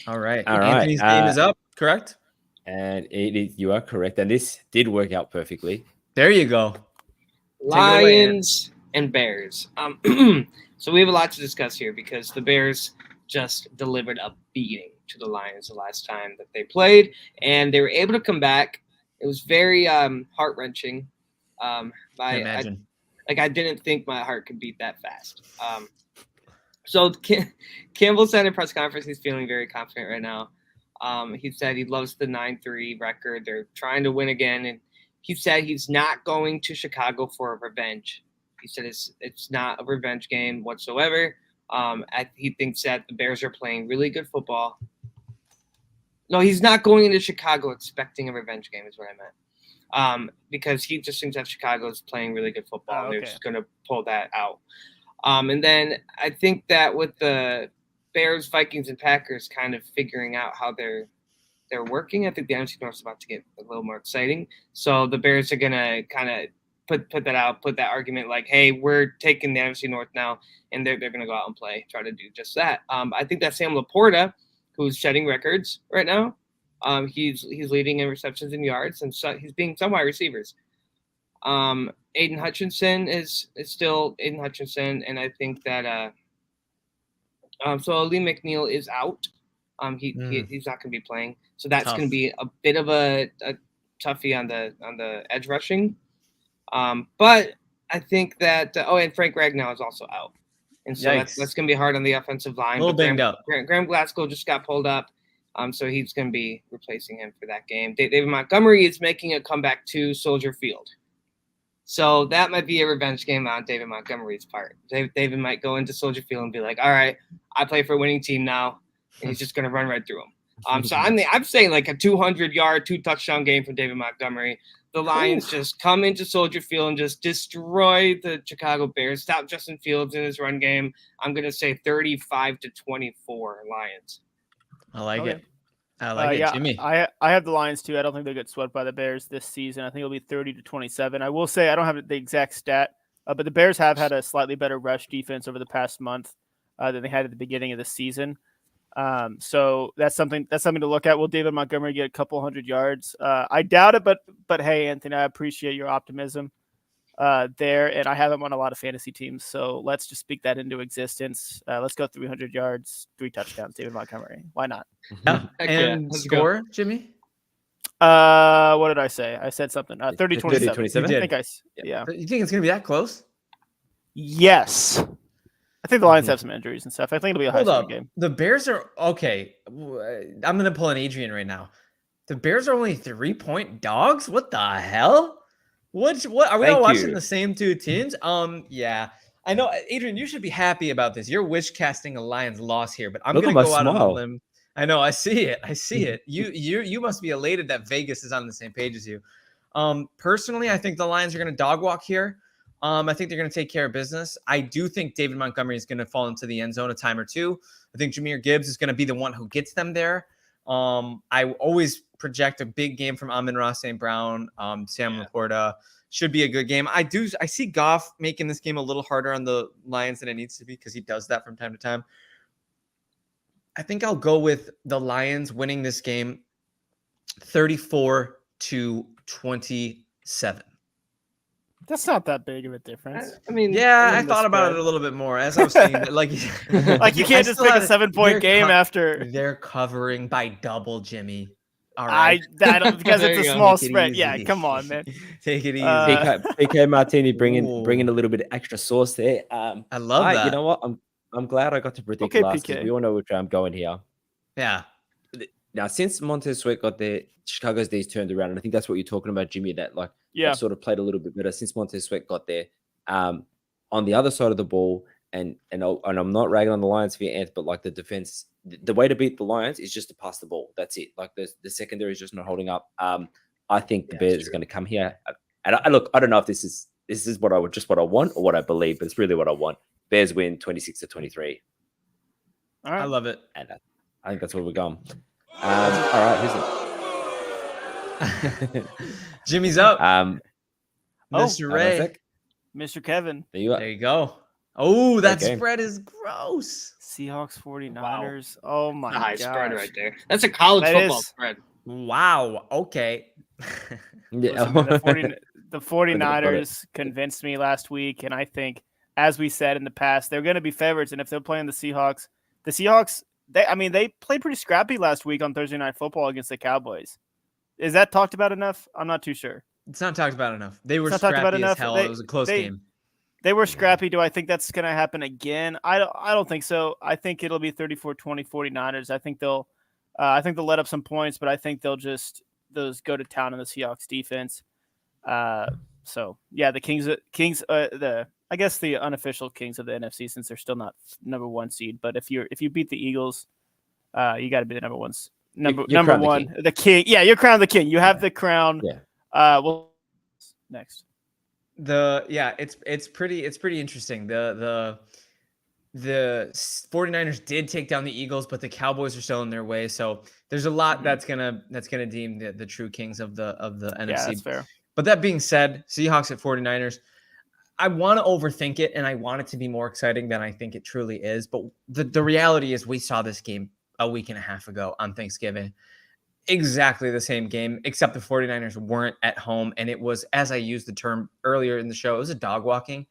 All right. Anthony's game is up, correct? And you are correct. And this did work out perfectly. There you go. Lions and Bears. So we have a lot to discuss here because the Bears just delivered a beating to the Lions the last time that they played, and they were able to come back. It was very heart-wrenching. I didn't think my heart could beat that fast. So Campbell said in press conference he's feeling very confident right now. He said he loves the 9-3 record. They're trying to win again, and he said he's not going to Chicago for a revenge. He said it's not a revenge game whatsoever. He thinks that the Bears are playing really good football. No, he's not going into Chicago expecting a revenge game is what I meant. Because he just thinks that Chicago is playing really good football, and they're just going to pull that out. And then I think that with the Bears, Vikings, and Packers kind of figuring out how they're working, I think the NFC North is about to get a little more exciting. So the Bears are going to kind of put that out, put that argument like, hey, we're taking the NFC North now, and they're going to go out and try to do just that. I think that Sam Laporta, who's setting records right now, he's leading in receptions and yards, and so he's being some wide receivers. Aiden Hutchinson is still Aiden Hutchinson, and I think that so Ali McNeil is out. He's not going to be playing, so that's going to be a bit of a toughie on the edge rushing. But I think that and Frank Ragnow is also out, and so that's going to be hard on the offensive line. A little banged up. Graham Glasgow just got pulled up, so he's going to be replacing him for that game. David Montgomery is making a comeback to Soldier Field. So that might be a revenge game on David Montgomery's part. David might go into Soldier Field and be like, all right, I play for a winning team now. And he's just going to run right through him. So I'm saying like a 200-yard, 2-touchdown game from David Montgomery. The Lions just come into Soldier Field and just destroy the Chicago Bears. Stop Justin Fields in his run game. I'm going to say 35-24 Lions. I like it. I like it, Jimmy. I have the Lions too. I don't think they'll get swept by the Bears this season. I think it'll be 30-27. I will say I don't have the exact stat, but the Bears have had a slightly better rush defense over the past month than they had at the beginning of the season. So that's something to look at. Will David Montgomery get a couple hundred yards? I doubt it, but hey, Anthony, I appreciate your optimism there, and I have him on a lot of fantasy teams. So let's just speak that into existence. Let's go 300 yards, 3 touchdowns, David Montgomery. Why not? Yeah. And score, Jimmy? What did I say? I said something. 30-27. I think yeah. You think it's gonna be that close? Yes. I think the Lions have some injuries and stuff. I think it'll be a high-scoring game. The Bears are okay. I'm gonna pull an Adrian right now. The Bears are only 3-point dogs. What the hell? What are we all watching the same two teams? Yeah. I know, Adrian, you should be happy about this. You're wish casting a Lions loss here, but I'm gonna go out on a limb. I know, I see it. You must be elated that Vegas is on the same page as you. Personally, I think the Lions are gonna dog walk here. I think they're going to take care of business. I do think David Montgomery is going to fall into the end zone a time or two. I think Jahmyr Gibbs is going to be the one who gets them there. I always project a big game from Amon-Ra St. Brown. Sam Laporta should be a good game. I see Goff making this game a little harder on the Lions than it needs to be because he does that from time to time. I think I'll go with the Lions winning this game 34-27. That's not that big of a difference. I mean, I thought about it a little bit more as I was saying. Like you can't just pick a 7-point game after they're covering by double, Jimmy. All right, because it's a small spread. Yeah, come on, man. Take it easy. PK Martini bringing a little bit of extra sauce there. I love that. You know what? I'm glad I got to predict last. We all know which way I'm going here. Yeah. Now, since Montez Sweat got there, Chicago's D's turned around, and I think that's what you're talking about, Jimmy. That sort of played a little bit better since Montez Sweat got there. On the other side of the ball, and I'm not ragging on the Lions for your Ant, but like the defense, the way to beat the Lions is just to pass the ball. That's it. Like the secondary is just not holding up. I think the Bears are going to come here, and I don't know if this is what I want or what I believe, but it's really what I want. Bears win 26-23. All right, I love it, and I think that's where we're going. All right, who's it? Jimmy's up. Mr. Ray, Mr. Kevin. There you go. Oh, that spread is gross. Seahawks 49ers. Wow. Oh my god. High spread right there. That's a college football spread. Wow. Okay. Listen, the 49ers convinced me last week, and I think, as we said in the past, they're going to be favorites. And if they're playing the Seahawks, they played pretty scrappy last week on Thursday Night Football against the Cowboys. Is that talked about enough? I'm not too sure. It's not talked about enough. They were scrappy as hell. It was a close game. They were scrappy. Do I think that's going to happen again? I don't think so. I think it'll be 34-20 49ers. I think they'll let up some points, but I think they'll just go to town on the Seahawks defense. So yeah, the Kings, I guess the unofficial Kings of the NFC, since they're still not number 1 seed. But if you beat the Eagles, you got to be the number one. Number one, the king. Yeah, you're crowned the king. You have the crown. Yeah. Well, next. It's pretty interesting. The 49ers did take down the Eagles, but the Cowboys are still in their way. So there's a lot that's gonna deem the true kings of the NFC. Yeah, that's fair. But that being said, Seahawks at 49ers. I want to overthink it, and I want it to be more exciting than I think it truly is. But the reality is we saw this game a week and a half ago on Thanksgiving. Exactly the same game, except the 49ers weren't at home. And it was, as I used the term earlier in the show, it was a dog walking.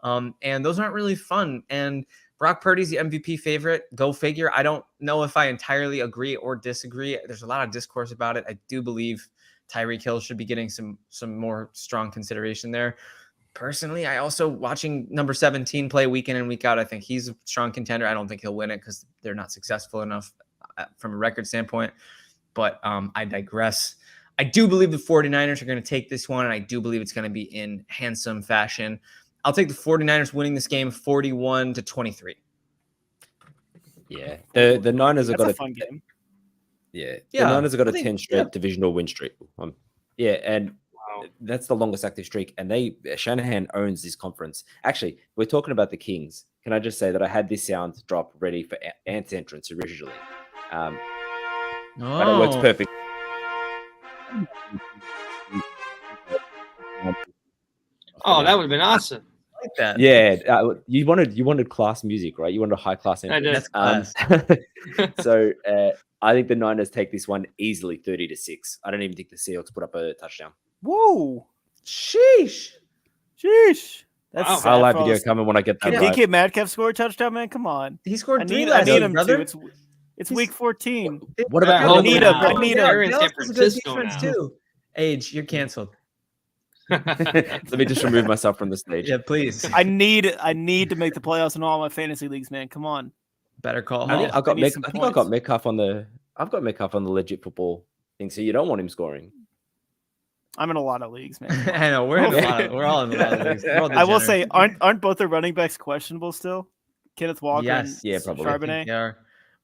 And those aren't really fun. And Brock Purdy's the MVP favorite. Go figure. I don't know if I entirely agree or disagree. There's a lot of discourse about it. I do believe Tyreek Hill should be getting some more strong consideration there. Personally, I also watching number 17 play week in and week out. I think he's a strong contender. I don't think he'll win it because they're not successful enough from a record standpoint. But I digress. I do believe the 49ers are going to take this one, and I do believe it's going to be in handsome fashion. I'll take the 49ers winning this game 41-23. Yeah. The Niners have got a fun game. Yeah. The Niners have got a 10 straight divisional win streak. And that's the longest active streak. And Shanahan owns this conference. Actually, we're talking about the Kings. Can I just say that I had this sound drop ready for Ant's entrance originally? But it works perfect. Oh, that would have been awesome. Like that. Yeah, you wanted class music, right? You wanted a high class entrance. So I think the Niners take this one easily 30-6. I don't even think the Seahawks put up a touchdown. Whoa. Sheesh. That's highlight video coming when I get that. Can DK Metcalf score a touchdown, man? Come on. He scored 3 last week, brother. It's week 14. What about I need him. They're in San Francisco now. Too. Age, you're canceled. Let me just remove myself from the stage. Yeah, please. I need to make the playoffs in all my fantasy leagues, man. Come on. Better call. I think I've got Metcalf on the legit football thing. So you don't want him scoring. I'm in a lot of leagues, man. I know we're all in a lot of leagues. I will say, aren't both the running backs questionable still? Kenneth Walker and probably. Charbonnet. Yeah.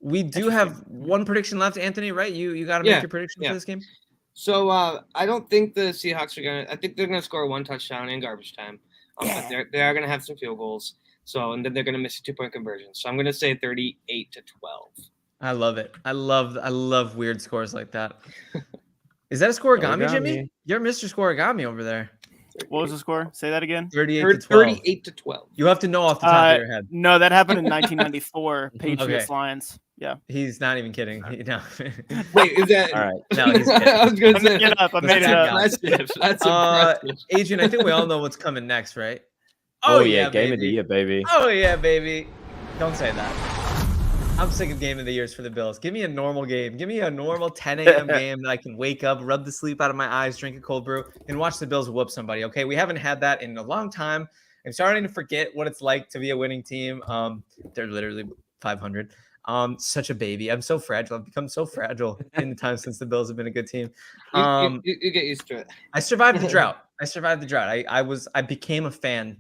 We do have one prediction left, Anthony, right? You got to make your prediction for this game. So I don't think the Seahawks are gonna. I think they're gonna score 1 touchdown in garbage time. But they are gonna have some field goals. So and then they're gonna miss a 2-point conversion. So I'm gonna say 38-12. I love it. I love weird scores like that. Is that a scoregami, Jimmy? You're Mr. Scoregami over there. What was the score? Say that again. 38-12. You have to know off the top of your head. No, that happened in 1994. Patriots Lions. Yeah. He's not even kidding. No. Wait, is that all right? No, he's kidding. I was gonna say it up. I made it up. That's impressive. Adrian, I think we all know what's coming next, right? Oh yeah, game of the year, baby. Oh yeah, baby. Don't say that. I'm sick of game of the years for the Bills. Give me a normal game. Give me a normal 10 a.m. game that I can wake up, rub the sleep out of my eyes, drink a cold brew, and watch the Bills whoop somebody. Okay, we haven't had that in a long time. I'm starting to forget what it's like to be a winning team. They're literally 500. Such a baby. I'm so fragile. I've become so fragile in the time since the Bills have been a good team. You get used to it. I survived the drought. I became a fan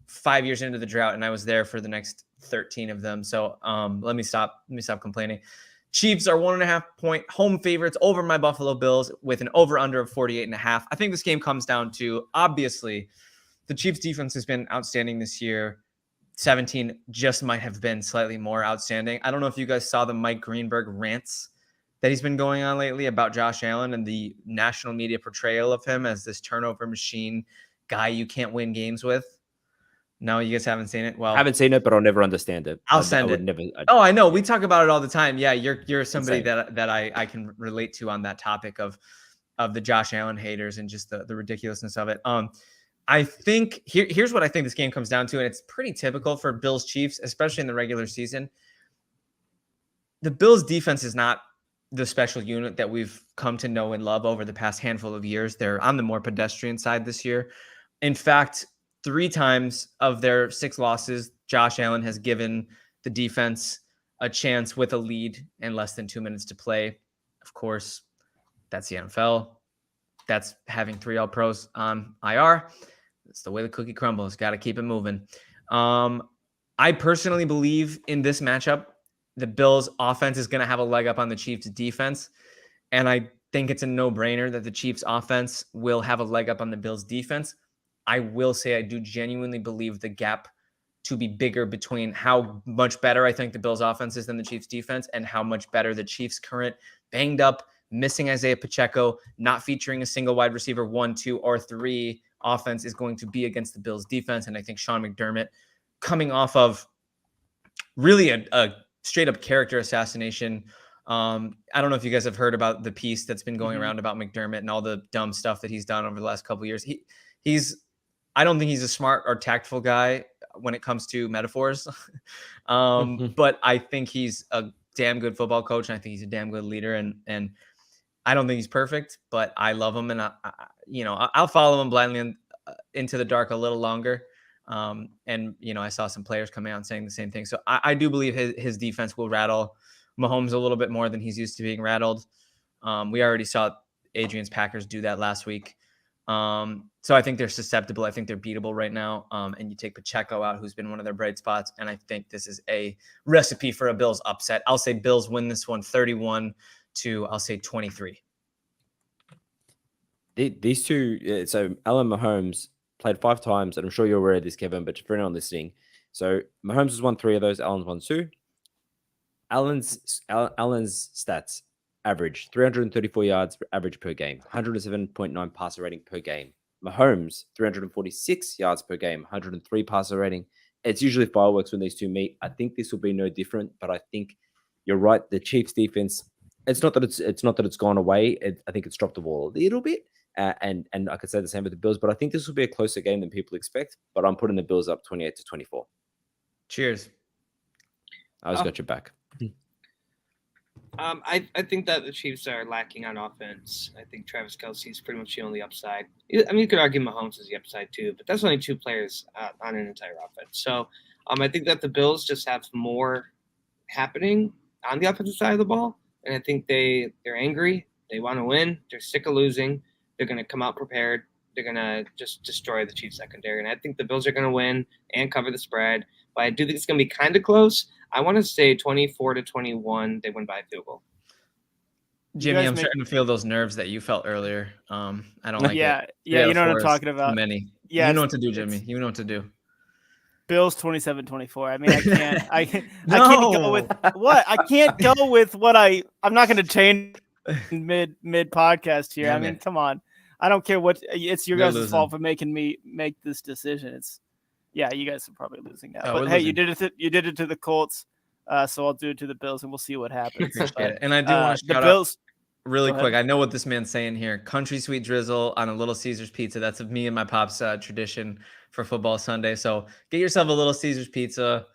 5 years into the drought, and I was there for the next 13 of them. So let me stop complaining. Chiefs are 1.5 point home favorites over my Buffalo Bills with an over under of 48.5. I think this game comes down to, obviously, the Chiefs defense has been outstanding this year. 17 just might have been slightly more outstanding. I don't know if you guys saw the Mike Greenberg rants that he's been going on lately about Josh Allen and the national media portrayal of him as this turnover machine guy you can't win games with. No, you guys haven't seen it? Well, I haven't seen it, but I'll never understand it. I'll send it. I know. We talk about it all the time. Yeah, you're somebody that I can relate to on that topic of the Josh Allen haters and just the ridiculousness of it. I think here's what I think this game comes down to, and it's pretty typical for Bills Chiefs, especially in the regular season. The Bills defense is not the special unit that we've come to know and love over the past handful of years. They're on the more pedestrian side this year. In fact, 3 times of their 6 losses, Josh Allen has given the defense a chance with a lead and less than 2 minutes to play. Of course, that's the NFL. That's having 3 All-Pros on IR. It's the way the cookie crumbles. Got to keep it moving. I personally believe in this matchup, the Bills offense is going to have a leg up on the Chiefs defense. And I think it's a no-brainer that the Chiefs offense will have a leg up on the Bills defense. I will say I do genuinely believe the gap to be bigger between how much better I think the Bills offense is than the Chiefs defense and how much better the Chiefs current banged up, missing Isaiah Pacheco, not featuring a single wide receiver 1, 2, or 3 offense is going to be against the Bills defense. And I think Sean McDermott, coming off of really a straight up character assassination. I don't know if you guys have heard about the piece that's been going around about McDermott and all the dumb stuff that he's done over the last couple of years. I don't think he's a smart or tactful guy when it comes to metaphors. But I think he's a damn good football coach. And I think he's a damn good leader. And I don't think he's perfect, but I love him. And I'll follow him blindly into the dark a little longer. And I saw some players coming out and saying the same thing. So I do believe his defense will rattle Mahomes a little bit more than he's used to being rattled. We already saw Adrian's Packers do that last week. So I think they're susceptible. I think they're beatable right now. And you take Pacheco out, who's been one of their bright spots. And I think this is a recipe for a Bills upset. I'll say Bills win this one 31 to, I'll say 23. These two, so Allen Mahomes played 5 times, and I'm sure you're aware of this, Kevin, but for anyone listening, so Mahomes has won 3 of those, Allen's won 2. Allen's stats average 334 yards average per game, 107.9 passer rating per game. Mahomes 346 yards per game, 103 passer rating. It's usually fireworks when these two meet. I think this will be no different, but I think you're right. The Chiefs defense, it's not that it's gone away. I think it's dropped the ball a little bit. And I could say the same with the Bills, but I think this will be a closer game than people expect. But I'm putting the Bills up 28-24. Cheers. I always got your back. I think that the Chiefs are lacking on offense. I think Travis Kelce is pretty much the only upside. I mean, you could argue Mahomes is the upside too, but that's only 2 players on an entire offense. So I think that the Bills just have more happening on the offensive side of the ball, and I think they're angry. They want to win. They're sick of losing. They're going to come out prepared. They're going to just destroy the Chiefs secondary. And I think the Bills are going to win and cover the spread. But I do think it's going to be kind of close. I want to say 24-21. They win by a field goal. Jimmy, I'm starting to feel those nerves that you felt earlier. I don't like it. Yeah, you know what I'm talking about. Too many. Yeah, you know what to do, Jimmy. You know what to do. Bills 27-24. I mean, I can't go with what? I can't go with what I'm not going to change mid podcast here. I mean, come on. I don't care what it's your guys' fault for making me make this decision. You guys are probably losing now. But hey, you did it to the Colts. So I'll do it to the Bills and we'll see what happens. And I do want to shout out really quick. I know what this man's saying here. Country sweet drizzle on a Little Caesars pizza. That's me and my pop's tradition for football Sunday. So get yourself a Little Caesars pizza,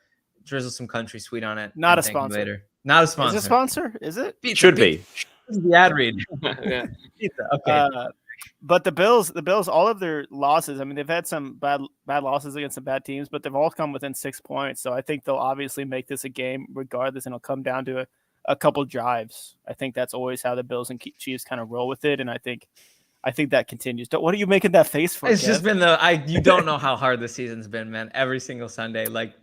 drizzle some country sweet on it. Not a sponsor. Later. Not a sponsor. Is it a sponsor? Is it? It should be. The ad read. Yeah. Pizza. Okay. But the Bills, all of their losses, I mean, they've had some bad losses against some bad teams, but they've all come within 6 points. So I think they'll obviously make this a game regardless, and it'll come down to a couple drives. I think that's always how the Bills and Chiefs kind of roll with it, and I think that continues. What are you making that face for? It's just been you don't know how hard the season's been, man. Every single Sunday, like.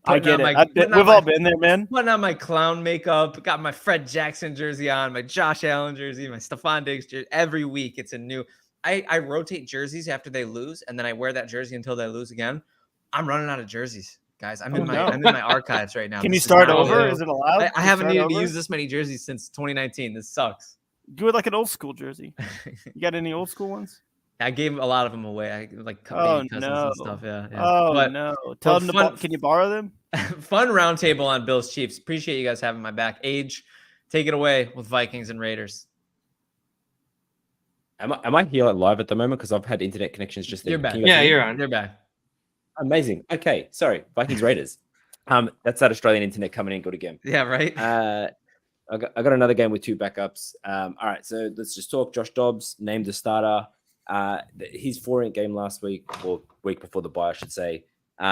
I get it. We've all been there, man. Putting on my clown makeup, got my Fred Jackson jersey on, my Josh Allen jersey, my Stephon Diggs jersey. Every week, it's a new. I rotate jerseys after they lose, and then I wear that jersey until they lose again. I'm running out of jerseys, guys. I'm in my archives right now. Can you start over? Is it allowed? I haven't needed to use this many jerseys since 2019. This sucks. Do it like an old school jersey. You got any old school ones? I gave a lot of them away. I like baby cousins and stuff. Yeah. No. Tell them can you borrow them? Fun roundtable on Bills Chiefs. Appreciate you guys having my back. Age, take it away with Vikings and Raiders. Am I here live at the moment? Because I've had internet connections just there. You're back. You're on. You're back. Amazing. Okay. Sorry. Vikings Raiders. That's that Australian internet coming in good again. Yeah, right. I got another game with 2 backups. All right. So let's just talk. Josh Dobbs named the starter. His 4-inch game last week, or week before the bye, I should say. He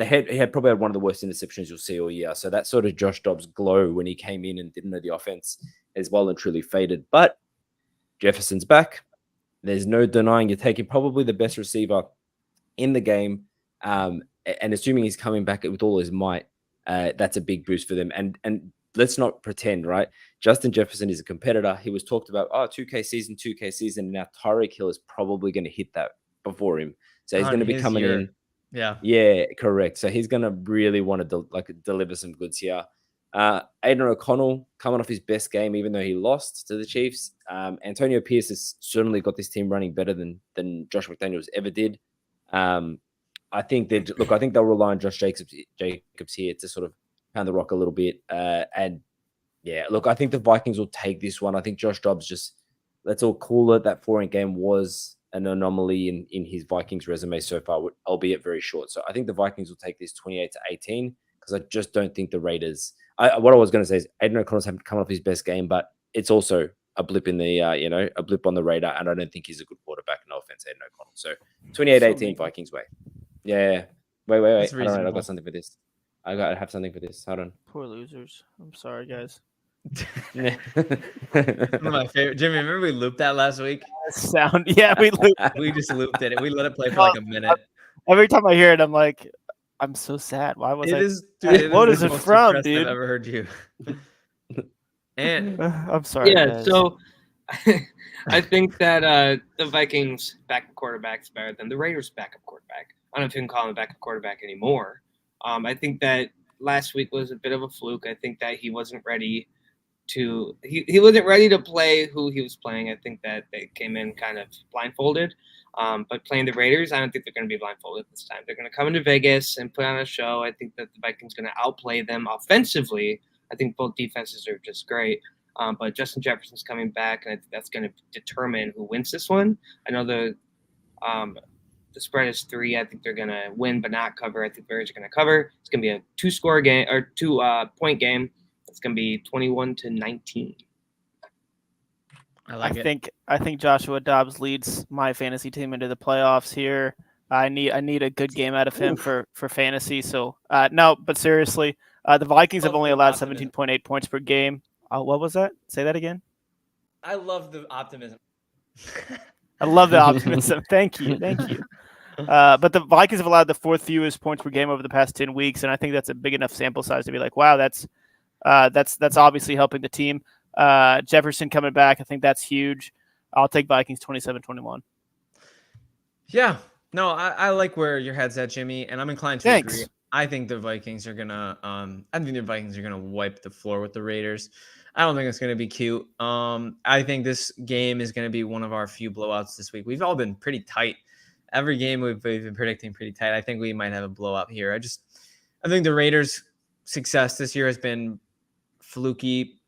had probably had one of the worst interceptions you'll see all year. So that sort of Josh Dobbs glow when he came in and didn't know the offense is well and truly faded. But Jefferson's back. There's no denying you're taking probably the best receiver in the game. And assuming he's coming back with all his might, that's a big boost for them. And let's not pretend, right? Justin Jefferson is a competitor. He was talked about, 2K season. Now Tyreek Hill is probably going to hit that before him. So he's going to be coming in. Yeah, correct. So he's going to really want to deliver some goods here. Aiden O'Connell coming off his best game, even though he lost to the Chiefs. Antonio Pierce has certainly got this team running better than Josh McDaniels ever did. I think they'll rely on Josh Jacobs here to sort of pound the rock a little bit. I think the Vikings will take this one. I think Josh Dobbs let's all call it, that 4-inch game was an anomaly in his Vikings resume so far, albeit very short. So I think the Vikings will take this 28-18 because I just don't think the Raiders. What I was going to say is Aiden O'Connell's haven't come off his best game, but it's also a blip in the a blip on the radar, and I don't think he's a good quarterback. No offense, Aiden O'Connell. So 28-18 Vikings way. Yeah. Wait. I got something for this. I have something for this. Hold on. Poor losers. I'm sorry, guys. One of my favorite. Jimmy, remember we looped that last week? We looped. We just looped it. We let it play for like a minute. Every time I hear it, I'm like, I'm so sad. Why was what is it from, dude? I've ever heard you. And I'm sorry. Yeah, guys. so I think that the Vikings backup quarterback is better than the Raiders backup quarterback. I don't know if you can call him a backup quarterback anymore. I think that last week was a bit of a fluke. I think that he wasn't ready to he wasn't ready to play who he was playing. I think that they came in kind of blindfolded. But playing the Raiders, I don't think they're going to be blindfolded this time. They're going to come into Vegas and put on a show. I think that the Vikings are going to outplay them offensively. I think both defenses are just great. But Justin Jefferson's coming back, and I think that's going to determine who wins this one. I know the spread is 3. I think they're going to win but not cover. I think the Raiders are going to cover. It's going to be a 2-score game or 2-point game. It's going to be 21-19. I think Joshua Dobbs leads my fantasy team into the playoffs here. I need a good game out of him for fantasy. So no, but seriously, the Vikings have only allowed 17.8 points per game. What was that? Say that again. I love the optimism. I love the optimism. Thank you. But the Vikings have allowed the 4th fewest points per game over the past 10 weeks, and I think that's a big enough sample size to be like, wow, that's obviously helping the team. Jefferson coming back, I think that's huge. I'll take Vikings 27-21. Yeah, no, I like where your head's at, Jimmy, and I'm inclined to agree. I think the Vikings are gonna wipe the floor with the Raiders. I don't think it's gonna be cute. I think this game is gonna be one of our few blowouts this week. We've all been pretty tight. Every game we've been predicting pretty tight. I think we might have a blowout here. I think the Raiders' success this year has been fluky,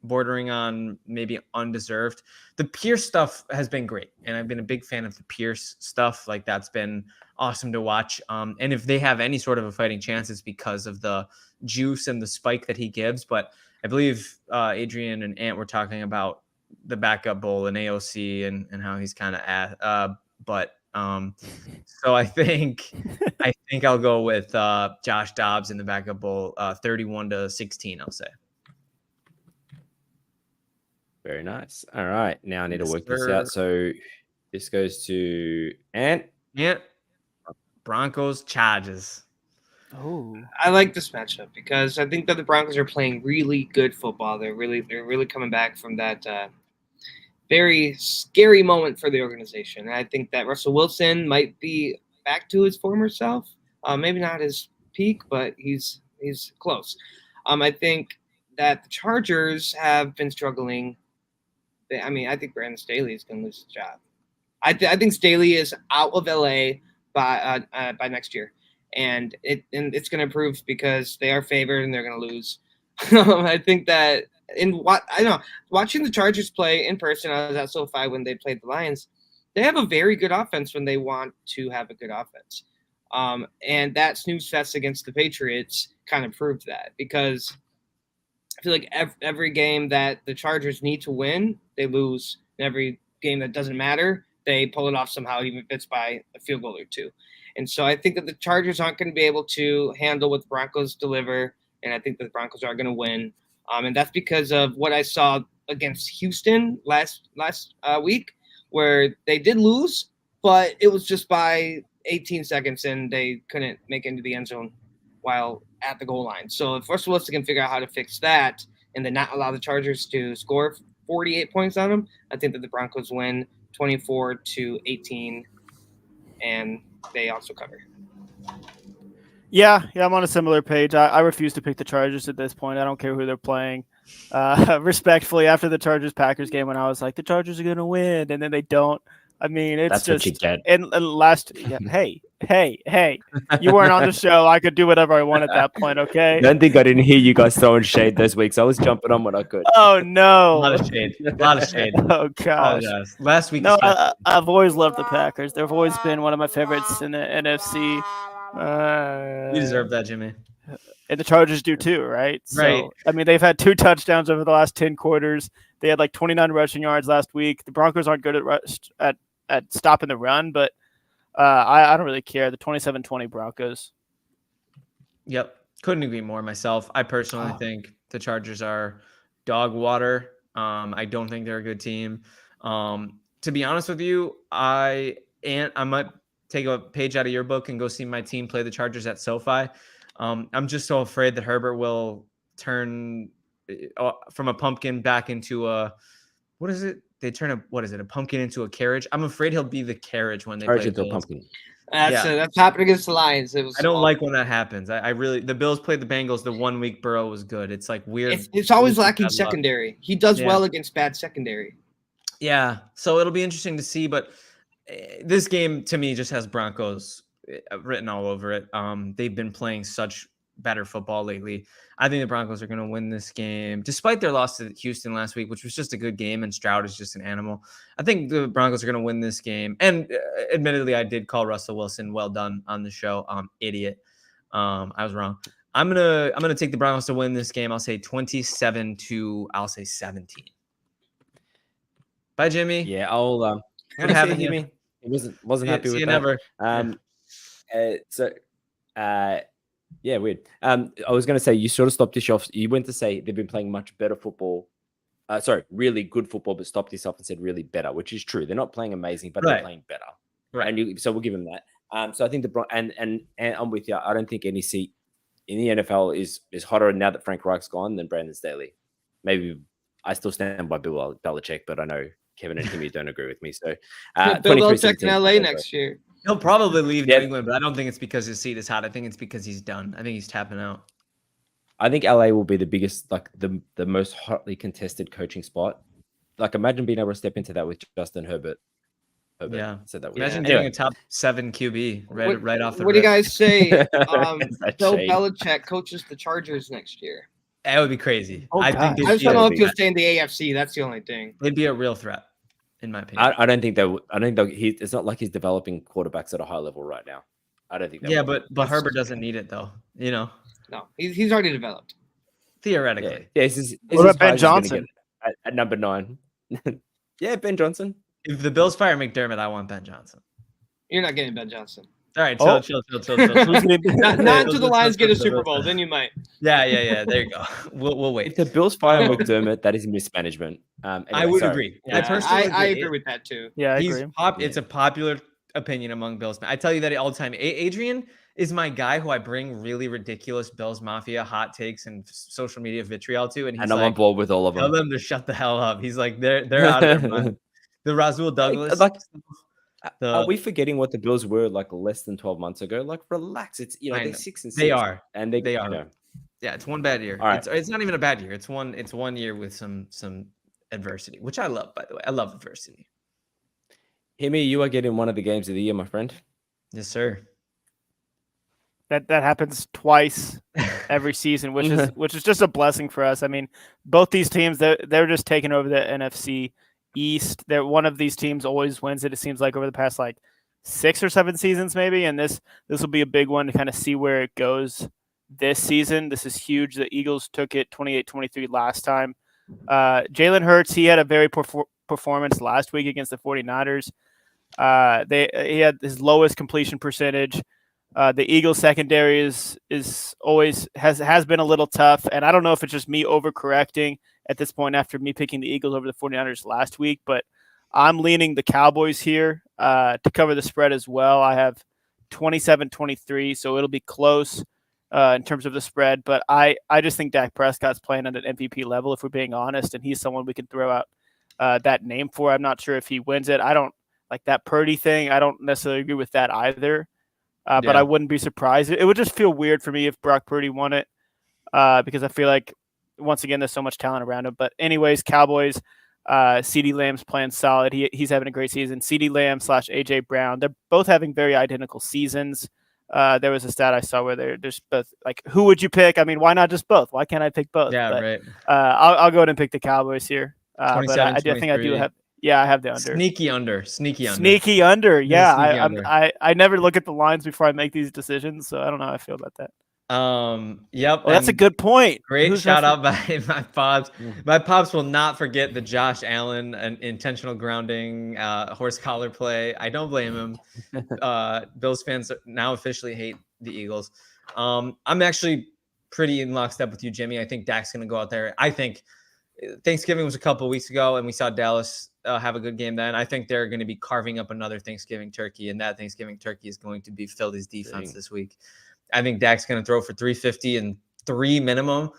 bordering on maybe undeserved. The Pierce stuff has been great, and I've been a big fan of the Pierce stuff. Like, that's been awesome to watch. And if they have any sort of a fighting chance, it's because of the juice and the spike that he gives. But I believe Adrian and Ant were talking about the backup bowl and AOC and how he's kind of so I think I'll go with Josh Dobbs in the backup bowl, 31-16, I'll say. Very nice. All right. Now I need to work this out. So this goes to Ant. Yeah. Broncos, Chargers. Oh, I like this matchup because I think that the Broncos are playing really good football. They're really coming back from that very scary moment for the organization. And I think that Russell Wilson might be back to his former self. Maybe not his peak, but he's close. I think that the Chargers have been struggling. I think Brandon Staley is going to lose his job. I think Staley is out of LA by next year, and it's going to improve because they are favored and they're going to lose. I think that watching the Chargers play in person, I was at SoFi when they played the Lions. They have a very good offense when they want to have a good offense, and that snooze fest against the Patriots kind of proved that because I feel like every game that the Chargers need to win, they lose. And every game that doesn't matter, they pull it off somehow, even if it's by a field goal or two. And so I think that the Chargers aren't going to be able to handle what the Broncos deliver, and I think that the Broncos are going to win. And that's because of what I saw against Houston last week, where they did lose, but it was just by 18 seconds, and they couldn't make it into the end zone while at the goal line. So if Russell Wilson can figure out how to fix that and then not allow the Chargers to score 48 points on them, I think that the Broncos win 24-18, and they also cover. Yeah, I'm on a similar page. I refuse to pick the Chargers at this point. I don't care who they're playing. Respectfully, after the Chargers-Packers game, when I was like, the Chargers are going to win, and then they don't. I mean, it's that's just what you get. And last, hey, you weren't on the show. I could do whatever I want at that point. Okay. Don't think I didn't hear you guys throwing shade those weeks. I was jumping on when I could. Oh no, a lot of shade. Oh gosh. Last week. No, I've always loved the Packers. They've always been one of my favorites in the NFC. You deserve that, Jimmy. And the Chargers do too, right? Right. So, I mean, they've had 2 touchdowns over the last 10 quarters. They had like 29 rushing yards last week. The Broncos aren't good at stopping the run, but I don't really care. The 27-20 Broncos. Yep. Couldn't agree more myself. I personally think the Chargers are dog water. I don't think they're a good team. To be honest with you, I might take a page out of your book and go see my team play the Chargers at SoFi. I'm just so afraid that Herbert will turn from a pumpkin back into a, what is it? They turn a pumpkin into a carriage. I'm afraid he'll be the carriage when they play the Bills. Pumpkin. That's happened against the Lions. I don't like when that happens. I really, the Bills played the Bengals the 1 week Burrow was good. It's like weird. It's always lacking secondary. He does well against bad secondary. Yeah. So it'll be interesting to see, but this game to me just has Broncos written all over it. They've been playing such better football lately. I think the Broncos are going to win this game, despite their loss to Houston last week, which was just a good game, and Stroud is just an animal. I think the Broncos are going to win this game. And admittedly, I did call Russell Wilson well done on the show. Idiot. I was wrong. I'm gonna take the Broncos to win this game. I'll say 27-17. Bye, Jimmy. Yeah, I'll Good having you. Me. He wasn't happy with you that. Never. Yeah, weird. I was going to say, you sort of stopped yourself. You went to say they've been playing much better football. Really good football, but stopped yourself and said really better, which is true. They're not playing amazing, but they're playing better. Right. And so we'll give them that. So I think and I'm with you. I don't think any seat in the NFL is hotter now that Frank Reich's gone than Brandon Staley. Maybe I still stand by Bill Belichick, but I know Kevin and Timmy don't agree with me. So Bill Belichick in LA next year. He'll probably leave New England, but I don't think it's because his seat is hot. I think it's because he's done. I think he's tapping out. I think LA will be the biggest, like the most hotly contested coaching spot. Like, imagine being able to step into that with Justin Herbert. Yeah. Said that. Imagine getting a top 7 QB right off the. What do you guys say? Bill Belichick coaches the Chargers next year. That would be crazy. I just don't know if he'll stay in the AFC. That's the only thing. They'd be a real threat, in my opinion. I don't think that. I don't think it's not like he's developing quarterbacks at a high level right now. I don't think that. Yeah, but Herbert doesn't need it though. You know. No, he's already developed. Theoretically. Yeah. What about Ben Johnson at number 9? Yeah, Ben Johnson. If the Bills fire McDermott, I want Ben Johnson. You're not getting Ben Johnson. All right, chill. Not until the Lions get a Super Bowl, then you might. Yeah. There you go. We'll wait. If the Bills fire McDermott, that is mismanagement. Anyway, I would agree. Yeah, I agree with that too. Yeah, I agree. It's a popular opinion among Bills. I tell you that all the time. Adrian is my guy who I bring really ridiculous Bills Mafia hot takes and social media vitriol to, and I'm on board with all of them. Tell them to shut the hell up. He's like, they're out of their mind. The Rasul Douglas. Are we forgetting what the Bills were like less than 12 months ago? Like, relax. It's they're 6-6. They are, and they are. Yeah, it's one bad year. All right. It's not even a bad year. It's one year with some adversity, which I love. By the way, I love adversity. Himi, you are getting one of the games of the year, my friend. Yes, sir. That happens twice every season, which is just a blessing for us. I mean, both these teams they're just taking over the NFC East. They're one of these teams always wins it. It seems like over the past 6 or 7 seasons, maybe. And this will be a big one to kind of see where it goes this season. This is huge. The Eagles took it 28-23 last time. Jalen Hurts, he had a very poor performance last week against the 49ers. He had his lowest completion percentage. The Eagles secondary is always has been a little tough, and I don't know if it's just me overcorrecting at this point after me picking the Eagles over the 49ers last week, but I'm leaning the Cowboys here to cover the spread as well. I have 27-23, so it'll be close in terms of the spread, but I just think Dak Prescott's playing at an MVP level, if we're being honest, and he's someone we can throw out that name for. I'm not sure if he wins it. I don't like that Purdy thing. I don't necessarily agree with that either. But I wouldn't be surprised. It would just feel weird for me if Brock Purdy won it because I feel like, once again, there's so much talent around him. But anyways, Cowboys, CeeDee Lamb's playing solid. He's having a great season. CeeDee Lamb / A.J. Brown, they're both having very identical seasons. There was a stat I saw where they're just both like, who would you pick? I mean, why not just both? Why can't I pick both? Yeah, right. I'll go ahead and pick the Cowboys here. But I think I do have. Yeah, I have the under. Sneaky under. Yeah, I never look at the lines before I make these decisions, so I don't know how I feel about that. Yep. Well, that's a good point. Great shout out by my pops. My pops will not forget the Josh Allen and intentional grounding horse collar play. I don't blame him. Bills fans now officially hate the Eagles. I'm actually pretty in lockstep with you, Jimmy. I think Dak's going to go out there. I think Thanksgiving was a couple weeks ago, and we saw Dallas have a good game then. I think they're going to be carving up another Thanksgiving turkey, and that Thanksgiving turkey is going to be Philly's defense this week. I think Dak's going to throw for 350 and 3 minimum.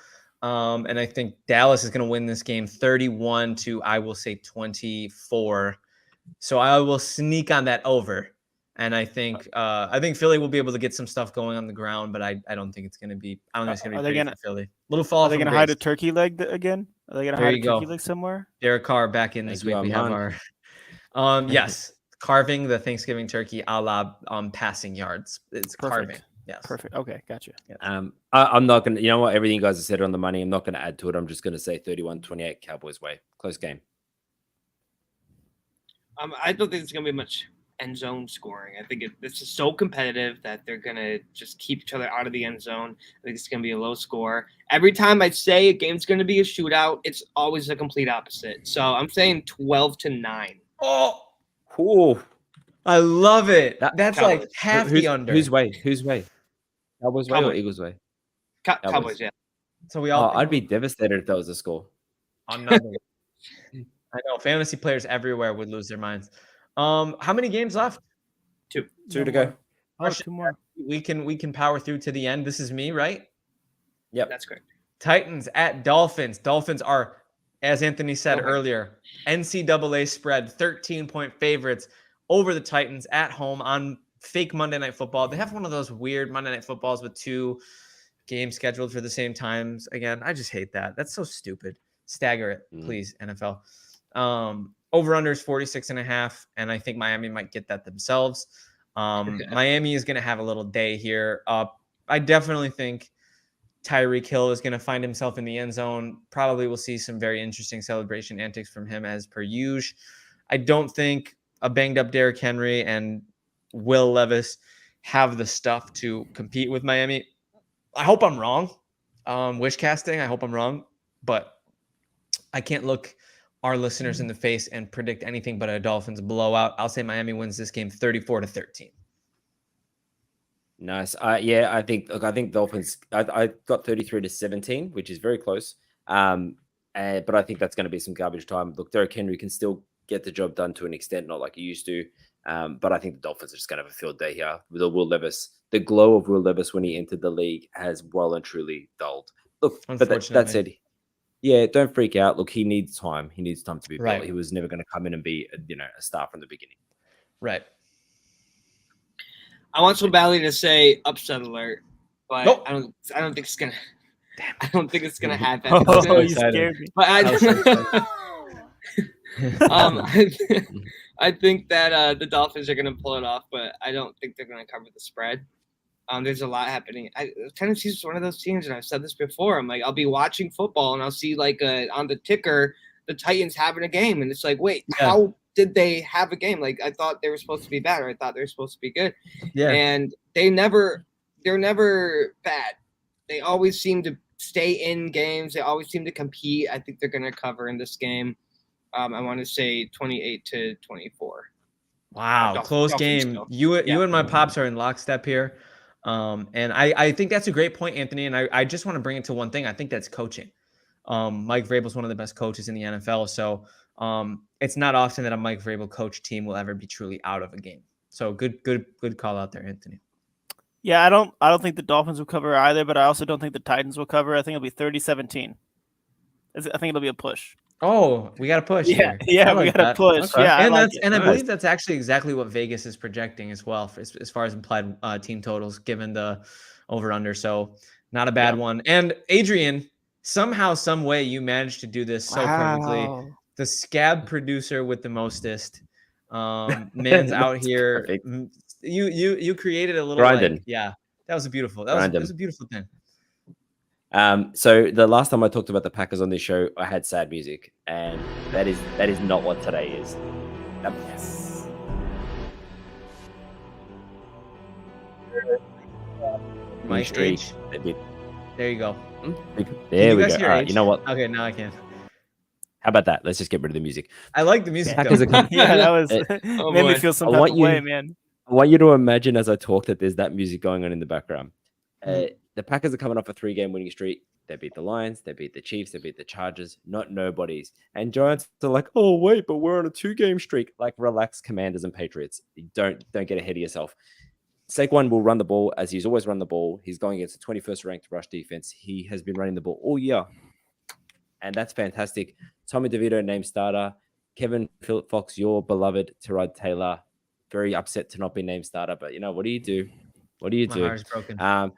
And I think Dallas is going to win this game 31 to, I will say, 24. So I will sneak on that over. And I think Philly will be able to get some stuff going on the ground, but I don't think it's going to be. I don't think it's going to be pretty for Philly. Little fall. Are they going to hide a turkey leg again? Are they going to hide a turkey leg somewhere? Derek Carr back in this week. We have our yes, carving the Thanksgiving turkey a la passing yards. It's Perfect. Carving. Yes. Perfect. Okay, gotcha. Yes. I'm not going to, you know what? Everything you guys have said on the money, I'm not going to add to it. I'm just going to say 31-28 Cowboys way. Close game. I don't think it's going to be much end zone scoring. I think it's just so competitive that they're going to just keep each other out of the end zone. I think it's going to be a low score. Every time I say a game's going to be a shootout, it's always the complete opposite. So I'm saying 12-9. Oh, cool. I love it. That's Cowboys. Like half the under. Whose way? Cowboys way or Eagles way? Cowboys, yeah. So we all. I'd be devastated if that was the score. I'm not. I know fantasy players everywhere would lose their minds. How many games left? Two to go. Oh, 2 more. We can power through to the end. This is me, right? Yep, that's correct. Titans at Dolphins. Dolphins are, as Anthony said earlier, NCAA spread 13-point favorites over the Titans at home on fake Monday Night Football. They have one of those weird Monday Night Footballs with 2 games scheduled for the same times. Again, I just hate that. That's so stupid. Stagger it, please, NFL. Over-under is 46.5, and I think Miami might get that themselves. Miami is going to have a little day here. I definitely think Tyreek Hill is going to find himself in the end zone. Probably will see some very interesting celebration antics from him as per usual. I don't think a banged-up Derrick Henry and Will Levis have the stuff to compete with Miami. I hope I'm wrong. Wish casting, I hope I'm wrong. But I can't look our listeners in the face and predict anything but a Dolphins blowout. I'll say Miami wins this game 34-13. Nice. I think Dolphins. I got 33-17, which is very close. But I think that's going to be some garbage time. Look, Derrick Henry can still get the job done to an extent, not like he used to. But I think the Dolphins are just going to have a field day here with Will Levis. The glow of Will Levis when he entered the league has well and truly dulled. Look, but that said, yeah, don't freak out. Look, he needs time. He needs time to be built. He was never going to come in and be, a star from the beginning. Right. I want so badly to say upset alert, but nope. I don't think it's gonna. I don't think it's gonna happen. Oh, you scared me. But I think that the Dolphins are gonna pull it off, but I don't think they're gonna cover the spread. There's a lot happening. Tennessee's one of those teams, and I've said this before. I'm like, I'll be watching football, and I'll see like on the ticker, the Titans having a game, and it's like, wait, how did they have a game? Like, I thought they were supposed to be bad, or I thought they were supposed to be good. Yeah. And they're never bad. They always seem to stay in games. They always seem to compete. I think they're going to cover in this game. I want to say 28-24. Wow. Close game. Still. You and my pops are in lockstep here. And I think that's a great point, Anthony. And I just want to bring it to one thing. I think that's coaching. Mike Vrabel is one of the best coaches in the NFL. So, it's not often that a Mike Vrabel coach team will ever be truly out of a game. So good call out there, Anthony. Yeah, I don't think the Dolphins will cover either, but I also don't think the Titans will cover. I think it'll be 30-17. I think it'll be a push. Oh, we got to push. Yeah, we got to push. Okay. Yeah, I believe that's actually exactly what Vegas is projecting as well, as far as implied team totals, given the over/under. So not a bad one. And Adrian, somehow, some way, you managed to do this so perfectly. The scab producer with the mostest, man's out here. Perfect. You created a little grinding. That was a beautiful. That was a beautiful thing. So the last time I talked about the Packers on this show, I had sad music, and that is not what today is. Yes. My streak. There you go. There we go. All right, you know what? Okay, now I can. How about that? Let's just get rid of the music. I like the music. That was made me feel some type of way, man. I want you to imagine as I talk that there's that music going on in the background. the Packers are coming off a 3-game winning streak. They beat the Lions, they beat the Chiefs, they beat the Chargers, not nobodies. And Giants are like, oh wait, but we're on a 2-game streak. Like, relax, Commanders and Patriots. Don't get ahead of yourself. Saquon will run the ball as he's always run the ball. He's going against the 21st ranked rush defense. He has been running the ball all year, and that's fantastic. Tommy DeVito named starter. Kevin Phillip Fox, your beloved Tyrod Taylor, very upset to not be named starter. But what do you do? What do you do? My heart is broken.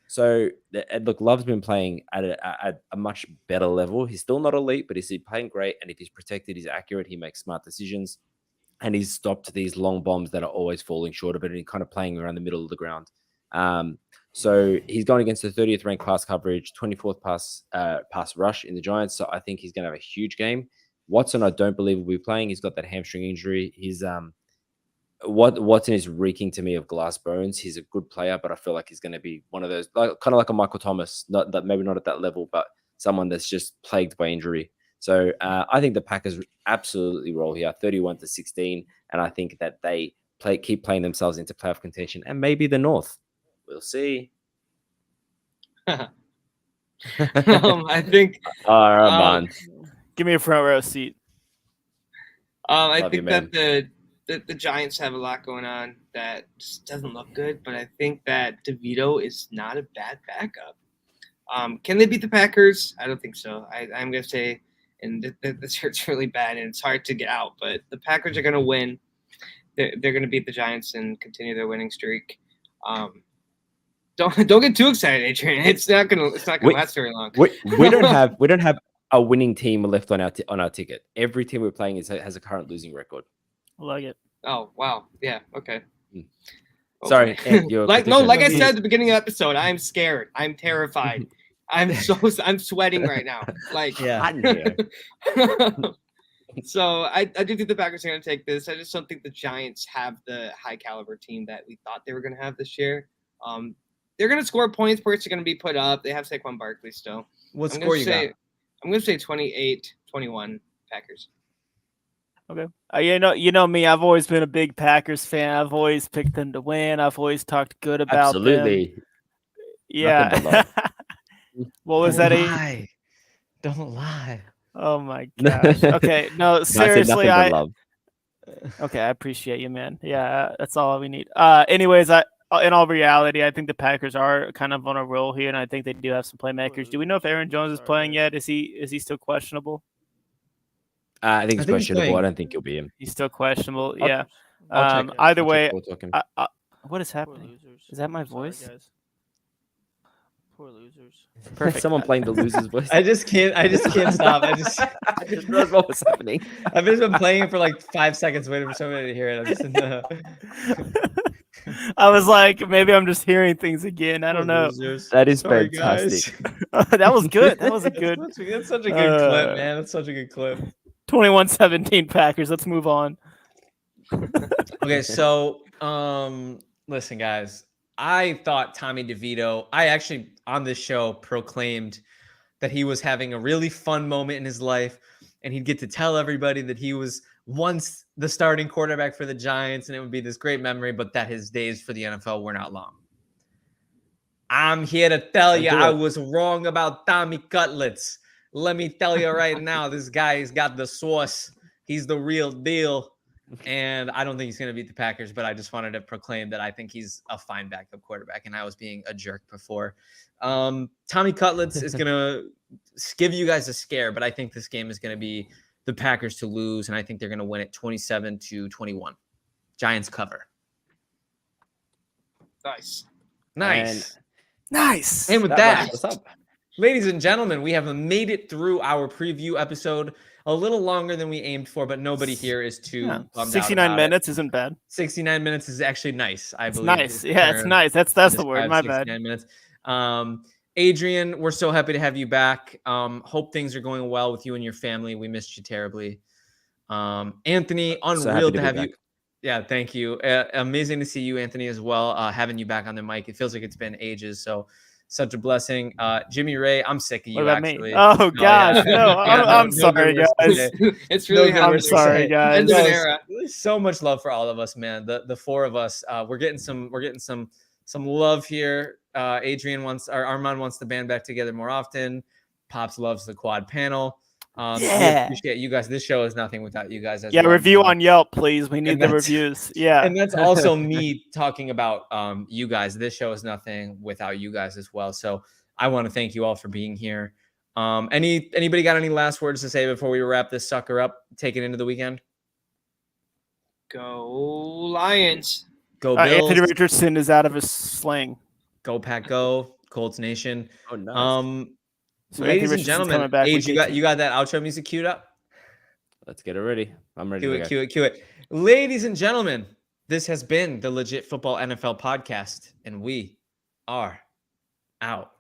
So look, Love's been playing at a much better level. He's still not elite, but he's playing great. And if he's protected, he's accurate. He makes smart decisions, and he's stopped these long bombs that are always falling short of it, and he's kind of playing around the middle of the ground. So he's going against the 30th ranked pass coverage, 24th pass rush in the Giants. So I think he's going to have a huge game. Watson, I don't believe will be playing. He's got that hamstring injury. He's Watson is reeking to me of glass bones. He's a good player, but I feel like he's going to be one of those, kind of like a Michael Thomas, maybe not at that level, but someone that's just plagued by injury. So I think the Packers absolutely roll here, 31-16, and I think that they keep playing themselves into playoff contention and maybe the North. We'll see. I think. Armand, give me a front row seat. I think that the Giants have a lot going on that just doesn't look good, but I think that DeVito is not a bad backup. Can they beat the Packers? I don't think so. I'm going to say, and this hurts really bad, and it's hard to get out, but the Packers are going to win. They're going to beat the Giants and continue their winning streak. Don't get too excited, Adrian. It's not gonna last very long. We don't have a winning team left on our ticket. Every team we're playing has a current losing record. I like it. Oh wow, yeah, okay. Sorry, like I said at the beginning of the episode, I'm scared. I'm terrified. I'm sweating right now. Like, yeah. So I do think the Packers are going to take this. I just don't think the Giants have the high caliber team that we thought they were going to have this year. They're going to score points. Points are going to be put up. They have Saquon Barkley still. What score you got? I'm going to say 28-21 Packers. Okay. You know me. I've always been a big Packers fan. I've always picked them to win. I've always talked good about them. Absolutely. Yeah. What was that? Don't lie. Oh my gosh. Okay. No, seriously. Okay, I appreciate you, man. Yeah, that's all we need. Anyways, in all reality, I think the Packers are kind of on a roll here, and I think they do have some playmakers. Do we know if Aaron Jones is playing yet? Is he still questionable? I think he's questionable. I don't think he'll be him. He's still questionable. Yeah. Either way, what is happening? Is that my voice? Sorry, guys. Poor losers. Perfect. Someone playing the loser's voice. I just can't stop. I just realized what was happening. I've just been playing it for like 5 seconds, waiting for somebody to hear it. I'm just I was like, maybe I'm just hearing things again. I don't know. Losers. That is fantastic. That was good. That was a good. That's such a good clip, man. That's such a good clip. 21-17 Packers. Let's move on. Okay, so listen, guys. I thought Tommy DeVito, I actually on this show proclaimed that he was having a really fun moment in his life, and he'd get to tell everybody that he was once the starting quarterback for the Giants, and it would be this great memory, but that his days for the NFL were not long. I'm here to tell you I was wrong about Tommy Cutlets. Let me tell you right now, this guy's got the sauce. He's the real deal. And I don't think he's going to beat the Packers, but I just wanted to proclaim that I think he's a fine backup quarterback, and I was being a jerk before. Tommy Cutlets is going to give you guys a scare, but I think this game is going to be the Packers to lose, and I think they're going to win it 27-21. Giants cover. Nice. And with that, ladies and gentlemen, we have made it through our preview episode. A little longer than we aimed for, but nobody here is too bummed out 69 minutes isn't bad. 69 minutes is actually nice, I believe. Nice. Yeah, it's nice. That's the word. My bad. 69 minutes. Adrian, we're so happy to have you back. Hope things are going well with you and your family. We missed you terribly. Anthony, unreal to have you. Yeah, thank you. Amazing to see you, Anthony, as well. Having you back on the mic. It feels like it's been ages, so such a blessing. Jimmy Ray, I'm sick of you, actually. Oh, gosh. I'm sorry, guys. It's really I'm sorry, guys. So much love for all of us, man. The four of us. We're getting some love here Adrian wants, or Armand wants the band back together more often. Pops loves the quad panel. We appreciate you guys. This show is nothing without you guys. Review on Yelp, please. We need the reviews. Yeah. And that's also me talking about you guys. This show is nothing without you guys as well. So I want to thank you all for being here. Anybody got any last words to say before we wrap this sucker up, take it into the weekend? Go Lions. Go Bills. Anthony Richardson is out of his sling. Go Pack Go. Colts Nation. Oh, nice. So ladies and gentlemen, Age, you got that outro music queued up? Let's get it ready. I'm ready. Cue it. Ladies and gentlemen, this has been the Legit Football NFL podcast, and we are out.